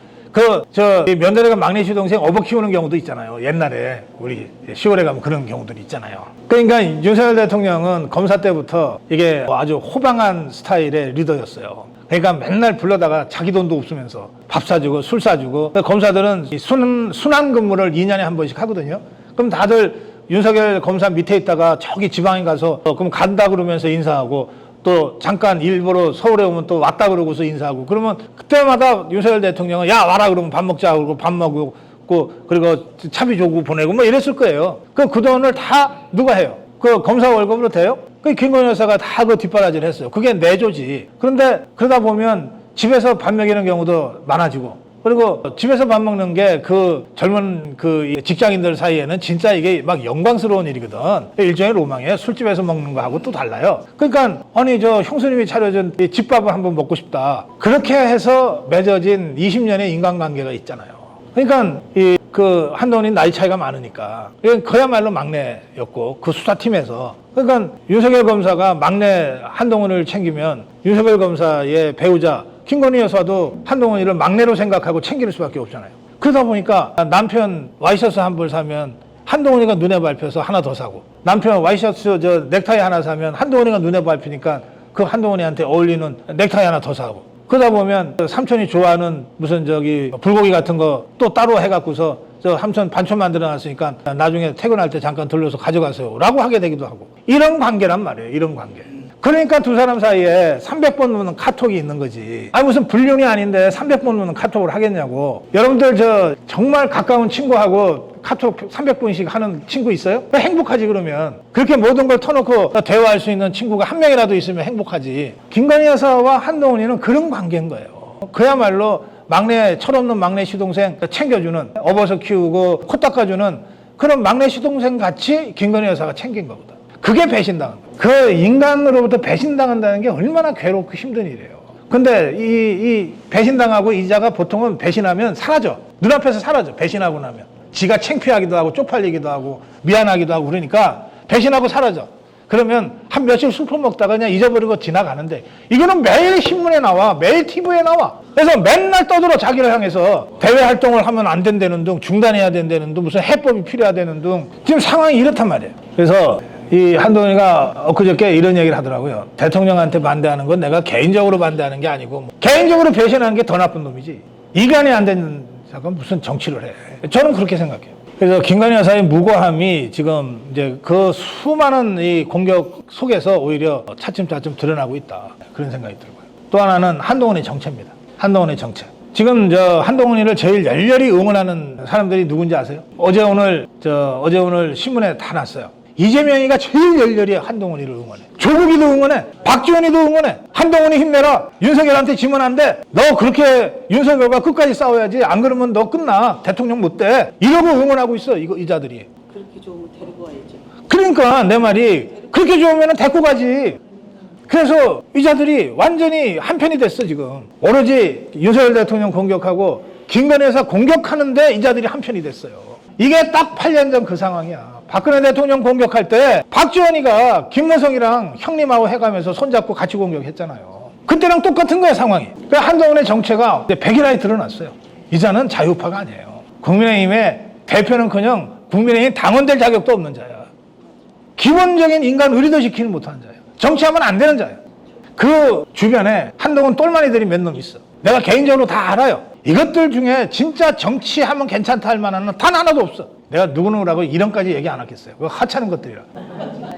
며느리가 막내 시동생 업어 키우는 경우도 있잖아요. 옛날에 우리 시골에 가면 그런 경우들이 있잖아요. 그러니까 윤석열 대통령은 검사 때부터 이게 아주 호방한 스타일의 리더였어요. 그러니까 맨날 불러다가 자기 돈도 없으면서 밥 사주고 술 사주고 검사들은 순환 근무를 2년에 한 번씩 하거든요. 그럼 다들 윤석열 검사 밑에 있다가 저기 지방에 가서 그럼 간다 그러면서 인사하고 또 잠깐 일부러 서울에 오면 또 왔다 그러고서 인사하고 그러면 그때마다 윤석열 대통령은 야 와라 그러면 밥 먹자 그러고 밥 먹고 그리고 차비 주고 보내고 뭐 이랬을 거예요. 그 돈을 다 누가 해요? 그 검사 월급으로 돼요? 그 김건희 여사가 다 그 뒷바라지를 했어요. 그게 내조지. 그런데 그러다 보면 집에서 밥 먹이는 경우도 많아지고 그리고 집에서 밥 먹는 게 그 젊은 그 직장인들 사이에는 진짜 이게 막 영광스러운 일이거든. 일종의 로망이에요. 술집에서 먹는 거하고 또 달라요. 그러니까 아니 저 형수님이 차려준 이 집밥을 한번 먹고 싶다. 그렇게 해서 맺어진 20년의 인간관계가 있잖아요. 그러니까 그 한동훈이 나이 차이가 많으니까 그야말로 막내였고 그 수사팀에서 그러니까 윤석열 검사가 막내 한동훈을 챙기면 윤석열 검사의 배우자 김건희 여사도 한동훈이를 막내로 생각하고 챙길 수밖에 없잖아요. 그러다 보니까 남편 와이셔츠 한 벌 사면 한동훈이가 눈에 밟혀서 하나 더 사고 남편 와이셔츠 저 넥타이 하나 사면 한동훈이가 눈에 밟히니까 그 한동훈이한테 어울리는 넥타이 하나 더 사고 그러다 보면 삼촌이 좋아하는 무슨 저기 불고기 같은 거 또 따로 해갖고서 저 삼촌 반찬 만들어놨으니까 나중에 퇴근할 때 잠깐 들러서 가져가세요 라고 하게 되기도 하고 이런 관계란 말이에요. 이런 관계. 그러니까 두 사람 사이에 300번 누는 카톡이 있는 거지. 아니 무슨 불륜이 아닌데 300번 누는 카톡을 하겠냐고. 여러분들 저 정말 가까운 친구하고 카톡 300번씩 하는 친구 있어요? 행복하지 그러면. 그렇게 모든 걸 터놓고 대화할 수 있는 친구가 한 명이라도 있으면 행복하지. 김건희 여사와 한동훈이는 그런 관계인 거예요. 그야말로 막내 철없는 막내 시동생 챙겨주는 업어서 키우고 코 닦아주는 그런 막내 시동생 같이 김건희 여사가 챙긴 거거든. 그게 배신당한 거예요. 그 인간으로부터 배신당한다는 게 얼마나 괴롭고 힘든 일이에요. 근데 이 배신당하고 이자가 보통은 배신하면 사라져. 눈앞에서 사라져. 배신하고 나면. 지가 창피하기도 하고 쪽팔리기도 하고 미안하기도 하고 그러니까 배신하고 사라져. 그러면 한 며칠 술퍼 먹다가 그냥 잊어버리고 지나가는데 이거는 매일 신문에 나와. 매일 TV에 나와. 그래서 맨날 떠들어 자기를 향해서 대외 활동을 하면 안 된다는 등 중단해야 된다는 등 무슨 해법이 필요하다는 등 지금 상황이 이렇단 말이에요. 그래서 이 한동훈이가 엊그저께 이런 얘기를 하더라고요. 대통령한테 반대하는 건 내가 개인적으로 반대하는 게 아니고 개인적으로 배신하는 게 더 나쁜 놈이지. 이간이 안 되는 사건 무슨 정치를 해. 저는 그렇게 생각해요. 그래서 김건희 여사의 무고함이 지금 이제 그 수많은 이 공격 속에서 오히려 차츰차츰 드러나고 있다. 그런 생각이 들고요. 또 하나는 한동훈의 정체입니다. 한동훈의 정체. 지금 저 한동훈이를 제일 열렬히 응원하는 사람들이 누군지 아세요? 어제 오늘 신문에 다 났어요. 이재명이가 제일 열렬히 한동훈이를 응원해. 조국이도 응원해. 박지원이도 응원해. 한동훈이 힘내라. 윤석열한테 지면 안 돼. 너 그렇게 윤석열과 끝까지 싸워야지. 안 그러면 너 끝나. 대통령 못 돼. 이러고 응원하고 있어. 이 자들이. 그렇게 좋으면 데리고 와야죠. 그러니까 내 말이 그렇게 좋으면 데리고 가지. 그래서 이 자들이 완전히 한편이 됐어 지금. 오로지 윤석열 대통령 공격하고 김건희 여사 공격하는데 이 자들이 한편이 됐어요. 이게 딱 8년 전 그 상황이야. 박근혜 대통령 공격할 때 박지원이가 김무성이랑 형님하고 해가면서 손잡고 같이 공격했잖아요. 그때랑 똑같은 거야 상황이. 그러니까 한동훈의 정체가 이제 백일하에 드러났어요. 이자는 자유파가 아니에요. 국민의힘의 대표는커녕 국민의힘 당원될 자격도 없는 자야. 기본적인 인간 의리도 지키지 못하는 자야. 정치하면 안 되는 자야. 그 주변에 한동훈 똘마니들이 몇 놈 있어. 내가 개인적으로 다 알아요. 이것들 중에 진짜 정치하면 괜찮다 할 만한 건 단 하나도 없어. 내가 누구누구라고 이름까지 얘기 안 하겠어요. 그거 하찮은 것들이라.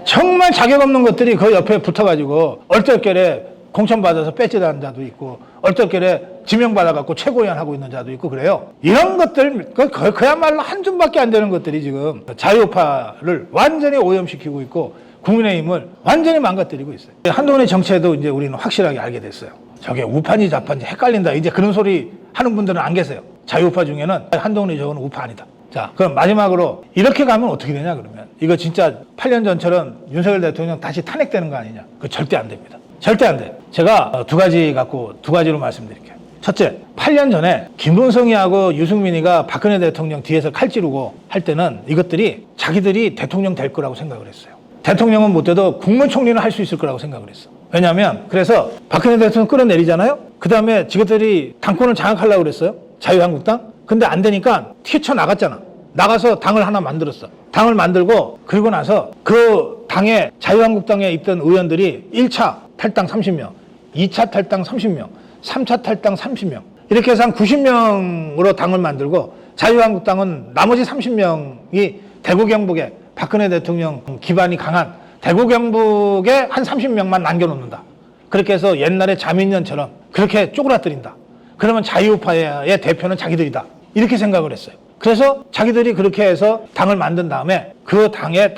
정말 자격 없는 것들이 그 옆에 붙어가지고 얼떨결에 공천받아서 배지다는 자도 있고 얼떨결에 지명받아갖고 최고위원 하고 있는 자도 있고 그래요. 이런 것들 그야말로 한 줌밖에 안 되는 것들이 지금 자유파를 완전히 오염시키고 있고 국민의힘을 완전히 망가뜨리고 있어요. 한동훈의 정체도 이제 우리는 확실하게 알게 됐어요. 저게 우파인지 좌파인지 헷갈린다. 이제 그런 소리 하는 분들은 안 계세요. 자유파 중에는 한동훈이 저거는 우파 아니다. 자, 그럼 마지막으로 이렇게 가면 어떻게 되냐 그러면 이거 진짜 8년 전처럼 윤석열 대통령 다시 탄핵되는 거 아니냐? 그거 절대 안 됩니다. 절대 안 돼요. 제가 두 가지로 말씀드릴게요. 첫째, 8년 전에 김문성이하고 유승민이가 박근혜 대통령 뒤에서 칼 찌르고 할 때는 이것들이 자기들이 대통령 될 거라고 생각을 했어요. 대통령은 못 돼도 국무총리는 할 수 있을 거라고 생각을 했어. 왜냐하면 그래서 박근혜 대통령 끌어내리잖아요. 그 다음에 지그들이 당권을 장악하려고 그랬어요. 자유한국당. 근데 안 되니까 튀쳐나갔잖아. 나가서 당을 하나 만들었어. 당을 만들고 그리고 나서 그 당에 자유한국당에 있던 의원들이 1차 탈당 30명, 2차 탈당 30명, 3차 탈당 30명 이렇게 해서 한 90명으로 당을 만들고 자유한국당은 나머지 30명이 대구 경북에 박근혜 대통령 기반이 강한 대구 경북에 한 30명만 남겨놓는다. 그렇게 해서 옛날에 자민련처럼 그렇게 쪼그라뜨린다. 그러면 자유파의 대표는 자기들이다. 이렇게 생각을 했어요. 그래서 자기들이 그렇게 해서 당을 만든 다음에 그 당의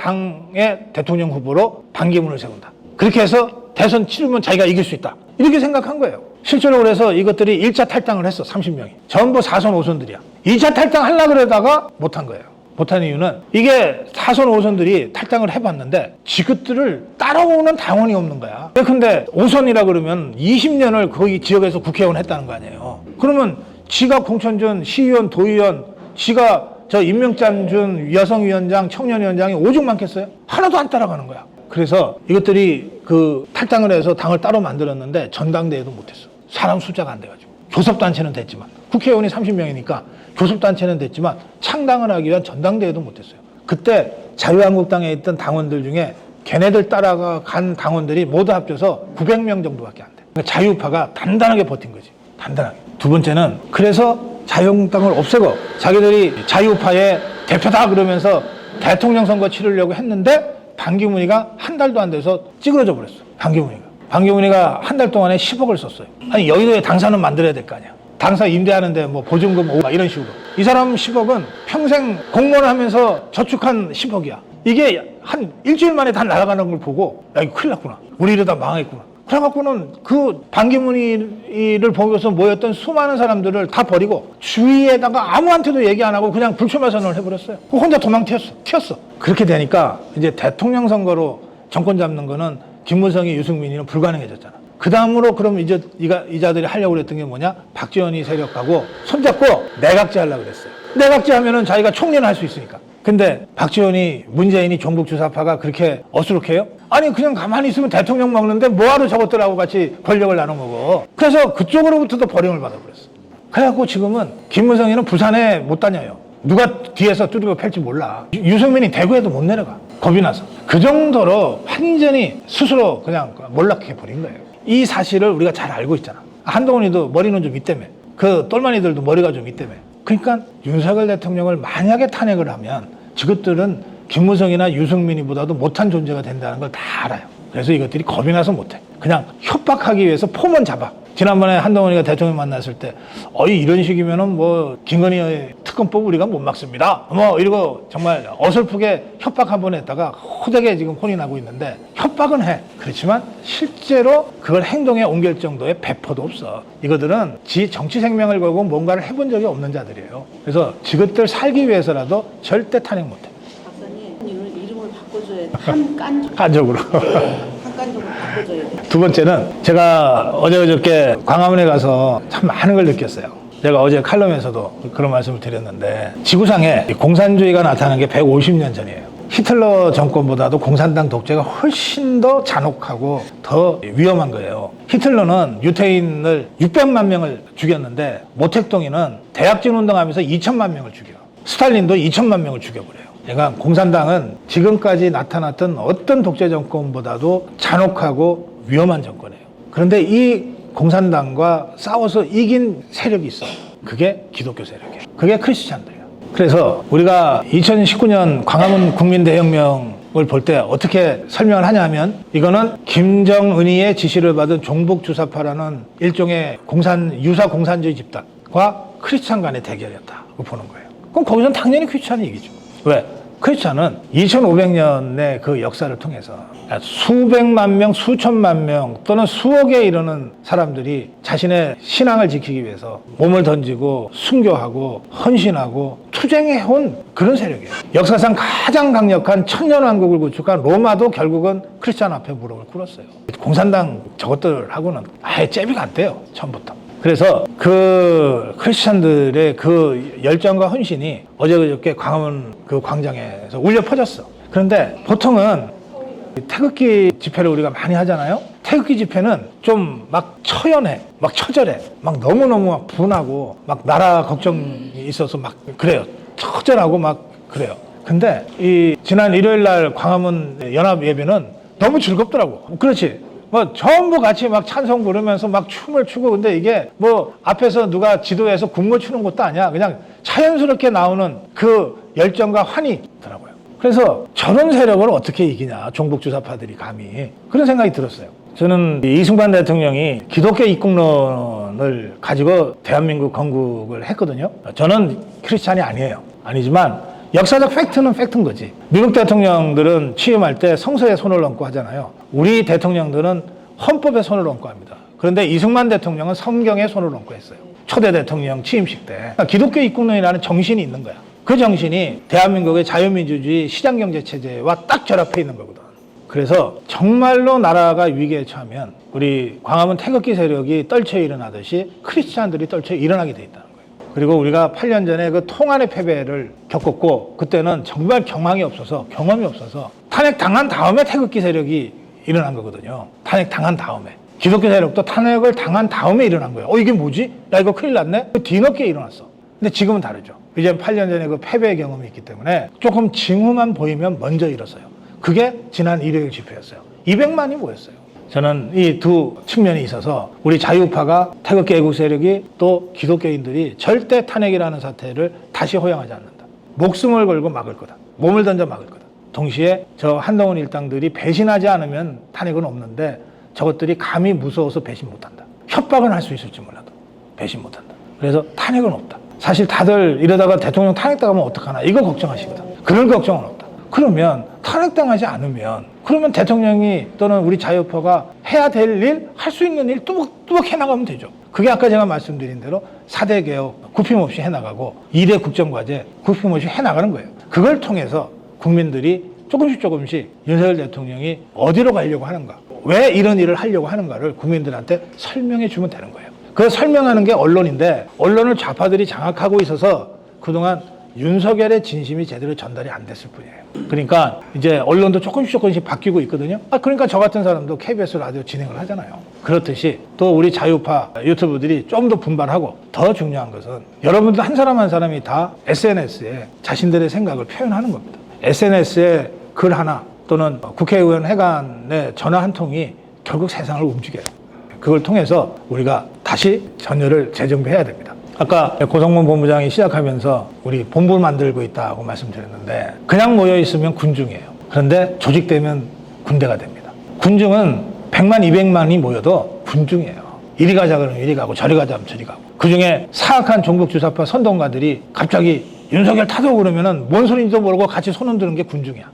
대통령 후보로 반기문을 세운다. 그렇게 해서 대선 치르면 자기가 이길 수 있다. 이렇게 생각한 거예요. 실제로 그래서 이것들이 1차 탈당을 했어. 30명이. 전부 4선 5선들이야. 2차 탈당 하려고 그러다가 못한 거예요. 못한 이유는 이게 4선 5선들이 탈당을 해봤는데 지그들을 따라오는 당원이 없는 거야. 근데 5선이라 그러면 20년을 거기 지역에서 국회의원 했다는 거 아니에요. 그러면 지가 공천준 시의원, 도의원, 지가 저 임명장 여성위원장, 청년위원장이 오죽 많겠어요? 하나도 안 따라가는 거야. 그래서 이것들이 그 탈당을 해서 당을 따로 만들었는데 전당대회도 못했어. 사람 숫자가 안 돼가지고. 교섭단체는 됐지만. 국회의원이 30명이니까 교섭단체는 됐지만 창당을 하기 위한 전당대회도 못했어요. 그때 자유한국당에 있던 당원들 중에 걔네들 따라가 간 당원들이 모두 합쳐서 900명 정도밖에 안 돼. 그러니까 자유파가 단단하게 버틴 거지. 단단하게. 두 번째는 그래서 자유한국당을 없애고 자기들이 자유파의 대표다 그러면서 대통령 선거 치르려고 했는데 반기문이가 한 달도 안 돼서 찌그러져 버렸어. 반기문이가 한 달 동안에 10억을 썼어요. 아니 여의도에 당사는 만들어야 될 거 아니야. 당사 임대하는데 뭐 보증금 5막 이런 식으로. 이 사람 10억은 평생 공무원을 하면서 저축한 10억이야. 이게 한 일주일 만에 다 날아가는 걸 보고 야 이거 큰일 났구나. 우리 이러다 망했구나. 그래갖고는 그 반기문이를 보고서 모였던 수많은 사람들을 다 버리고 주위에다가 아무한테도 얘기 안 하고 그냥 불출마 선언을 해버렸어요. 혼자 튀었어. 그렇게 되니까 이제 대통령 선거로 정권 잡는 거는 김무성이 유승민이는 불가능해졌잖아. 그 다음으로 그럼 이제 이자들이 하려고 그랬던 게 뭐냐? 박지원이 세력하고 손잡고 내각제 하려고 그랬어요. 내각제 하면은 자기가 총리를 할 수 있으니까. 근데 박지원이 문재인이 종북주사파가 그렇게 어수룩해요? 아니 그냥 가만히 있으면 대통령 먹는데 뭐하러 저것들하고 같이 권력을 나눠 먹어. 그래서 그쪽으로부터도 버림을 받아버렸어. 그래갖고 지금은 김무성이는 부산에 못 다녀요. 누가 뒤에서 두드려 팰지 몰라. 유승민이 대구에도 못 내려가. 겁이 나서. 그 정도로 완전히 스스로 그냥 몰락해버린 거예요. 이 사실을 우리가 잘 알고 있잖아. 한동훈이도 머리는 좀 있다며. 그 똘마니들도 머리가 좀 있다며. 그러니까 윤석열 대통령을 만약에 탄핵을 하면 저것들은 김무성이나 유승민이보다도 못한 존재가 된다는 걸 다 알아요. 그래서 이것들이 겁이 나서 못해. 그냥 협박하기 위해서 폼은 잡아. 지난번에 한동훈이가 대통령 만났을 때 이런 식이면은 뭐 김건희 특검법 우리가 못 막습니다. 뭐 이러고 정말 어설프게 협박 한 번 했다가 호되게 지금 혼이 나고 있는데 협박은 해. 그렇지만 실제로 그걸 행동에 옮길 정도의 배포도 없어. 이거들은 지 정치 생명을 걸고 뭔가를 해본 적이 없는 자들이에요. 그래서 지것들 살기 위해서라도 절대 탄핵 못해. 박사님, 이름을 바꿔줘야 돼. 한간적으로. 한적으로. 한간적으로 바꿔줘야 돼. 두 번째는 제가 어저께 광화문에 가서 참 많은 걸 느꼈어요. 제가 어제 칼럼에서도 그런 말씀을 드렸는데 지구상에 공산주의가 나타난 게 150년 전이에요. 히틀러 정권보다도 공산당 독재가 훨씬 더 잔혹하고 더 위험한 거예요. 히틀러는 유태인을 600만 명을 죽였는데 모택동이는 대학진 운동하면서 2천만 명을 죽여. 스탈린도 2천만 명을 죽여버려요. 그러니까 공산당은 지금까지 나타났던 어떤 독재 정권보다도 잔혹하고 위험한 정권이에요. 그런데 이 공산당과 싸워서 이긴 세력이 있어. 그게 기독교 세력이에요. 그게 크리스찬들이에요. 그래서 우리가 2019년 광화문 국민대혁명을 볼 때 어떻게 설명을 하냐면 이거는 김정은이의 지시를 받은 종북주사파라는 일종의 유사 공산주의 집단과 크리스찬 간의 대결이었다고 보는 거예요. 그럼 거기서는 당연히 크리스찬이 이기죠. 왜? 크리스찬은 2500년의 그 역사를 통해서 수백만 명, 수천만 명 또는 수억에 이르는 사람들이 자신의 신앙을 지키기 위해서 몸을 던지고 순교하고 헌신하고 투쟁해온 그런 세력이에요. 역사상 가장 강력한 천년왕국을 구축한 로마도 결국은 크리스찬 앞에 무릎을 꿇었어요. 공산당 저것들하고는 아예 잽이 안 돼요. 처음부터. 그래서 그 크리스찬들의 그 열정과 헌신이 어저께 광화문 그 광장에서 울려 퍼졌어. 그런데 보통은 태극기 집회를 우리가 많이 하잖아요. 태극기 집회는 좀 막 처연해, 막 처절해, 막 너무너무 막 분하고 막 나라 걱정이 있어서 막 그래요. 처절하고 막 그래요. 근데 이 지난 일요일 날 광화문 연합 예배는 너무 즐겁더라고. 그렇지. 뭐 전부 같이 막 찬송 부르면서 막 춤을 추고 근데 이게 뭐 앞에서 누가 지도해서 군무 추는 것도 아니야. 그냥 자연스럽게 나오는 그 열정과 환희 더라고요. 그래서 저런 세력을 어떻게 이기냐. 종북주사파들이 감히. 그런 생각이 들었어요. 저는 이승만 대통령이 기독교 입국론을 가지고 대한민국 건국을 했거든요. 저는 크리스찬이 아니에요. 아니지만 역사적 팩트는 팩트인 거지. 미국 대통령들은 취임할 때 성서에 손을 얹고 하잖아요. 우리 대통령들은 헌법에 손을 얹고 합니다. 그런데 이승만 대통령은 성경에 손을 얹고 했어요. 초대 대통령 취임식 때. 그러니까 기독교 입국론이라는 정신이 있는 거야. 그 정신이 대한민국의 자유민주주의 시장경제체제와 딱 결합해 있는 거거든. 그래서 정말로 나라가 위기에 처하면 우리 광화문 태극기 세력이 떨쳐 일어나듯이 크리스찬들이 떨쳐 일어나게 돼 있다는 거예요. 그리고 우리가 8년 전에 그 통안의 패배를 겪었고 그때는 정말 경험이 없어서 탄핵 당한 다음에 태극기 세력이 일어난 거거든요. 탄핵 당한 다음에. 기독교 세력도 탄핵을 당한 다음에 일어난 거예요. 이게 뭐지? 야, 이거 큰일 났네? 뒤늦게 일어났어. 근데 지금은 다르죠. 이제 8년 전에 그 패배의 경험이 있기 때문에 조금 징후만 보이면 먼저 일어서요. 그게 지난 일요일 집회였어요. 200만이 모였어요. 저는 이 두 측면이 있어서 우리 자유파가 태극기 애국 세력이 또 기독교인들이 절대 탄핵이라는 사태를 다시 허용하지 않는다. 목숨을 걸고 막을 거다. 몸을 던져 막을 거다. 동시에 저 한동훈 일당들이 배신하지 않으면 탄핵은 없는데 저것들이 감히 무서워서 배신 못한다. 협박은 할 수 있을지 몰라도 배신 못한다. 그래서 탄핵은 없다. 사실 다들 이러다가 대통령 탄핵당하면 어떡하나 이거 걱정하시거든. 그런 걱정은 없다. 그러면 탄핵당하지 않으면 그러면 대통령이 또는 우리 자유파가 해야 될 일, 할 수 있는 일 뚜벅뚜벅 해나가면 되죠. 그게 아까 제가 말씀드린 대로 4대 개혁 굽힘없이 해나가고 2대 국정과제 굽힘없이 해나가는 거예요. 그걸 통해서 국민들이 조금씩 윤석열 대통령이 어디로 가려고 하는가, 왜 이런 일을 하려고 하는가를 국민들한테 설명해 주면 되는 거예요. 그 설명하는 게 언론인데 언론을 좌파들이 장악하고 있어서 그동안 윤석열의 진심이 제대로 전달이 안 됐을 뿐이에요. 그러니까 이제 언론도 조금씩 바뀌고 있거든요. 그러니까 저 같은 사람도 KBS 라디오 진행을 하잖아요. 그렇듯이 또 우리 자유파 유튜브들이 좀 더 분발하고 더 중요한 것은 여러분들 한 사람 한 사람이 다 SNS에 자신들의 생각을 표현하는 겁니다. SNS에 글 하나 또는 국회의원 회관의 전화 한 통이 결국 세상을 움직여요. 그걸 통해서 우리가 다시 전열을 재정비해야 됩니다. 아까 고성문 본부장이 시작하면서 우리 본부 만들고 있다고 말씀드렸는데 그냥 모여있으면 군중이에요. 그런데 조직되면 군대가 됩니다. 군중은 100만, 200만이 모여도 군중이에요. 이리 가자 그러면 이리 가고 저리 가자 하면 저리 가고. 그중에 사악한 종북주사파 선동가들이 갑자기 윤석열 타도 그러면은 뭔 소리인지도 모르고 같이 손 흔드는 게 군중이야.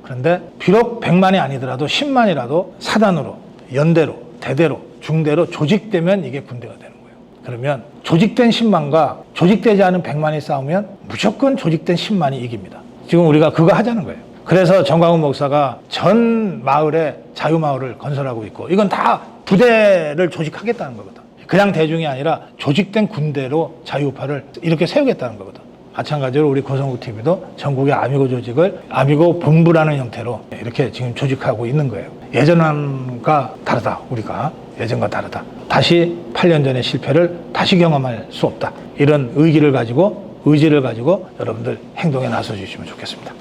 그런데 비록 100만이 아니더라도 10만이라도 사단으로, 연대로, 대대로, 중대로 조직되면 이게 군대가 되는 거예요. 그러면 조직된 10만과 조직되지 않은 100만이 싸우면 무조건 조직된 10만이 이깁니다. 지금 우리가 그거 하자는 거예요. 그래서 정광훈 목사가 전 마을에 자유마을을 건설하고 있고 이건 다 부대를 조직하겠다는 거거든. 그냥 대중이 아니라 조직된 군대로 자유파를 이렇게 세우겠다는 거거든. 마찬가지로 우리 고성국 TV도 전국의 아미고 조직을 아미고 본부라는 형태로 이렇게 지금 조직하고 있는 거예요. 예전과 다르다. 우리가 예전과 다르다. 다시 8년 전의 실패를 다시 경험할 수 없다. 이런 의지를 가지고 여러분들 행동에 나서 주시면 좋겠습니다.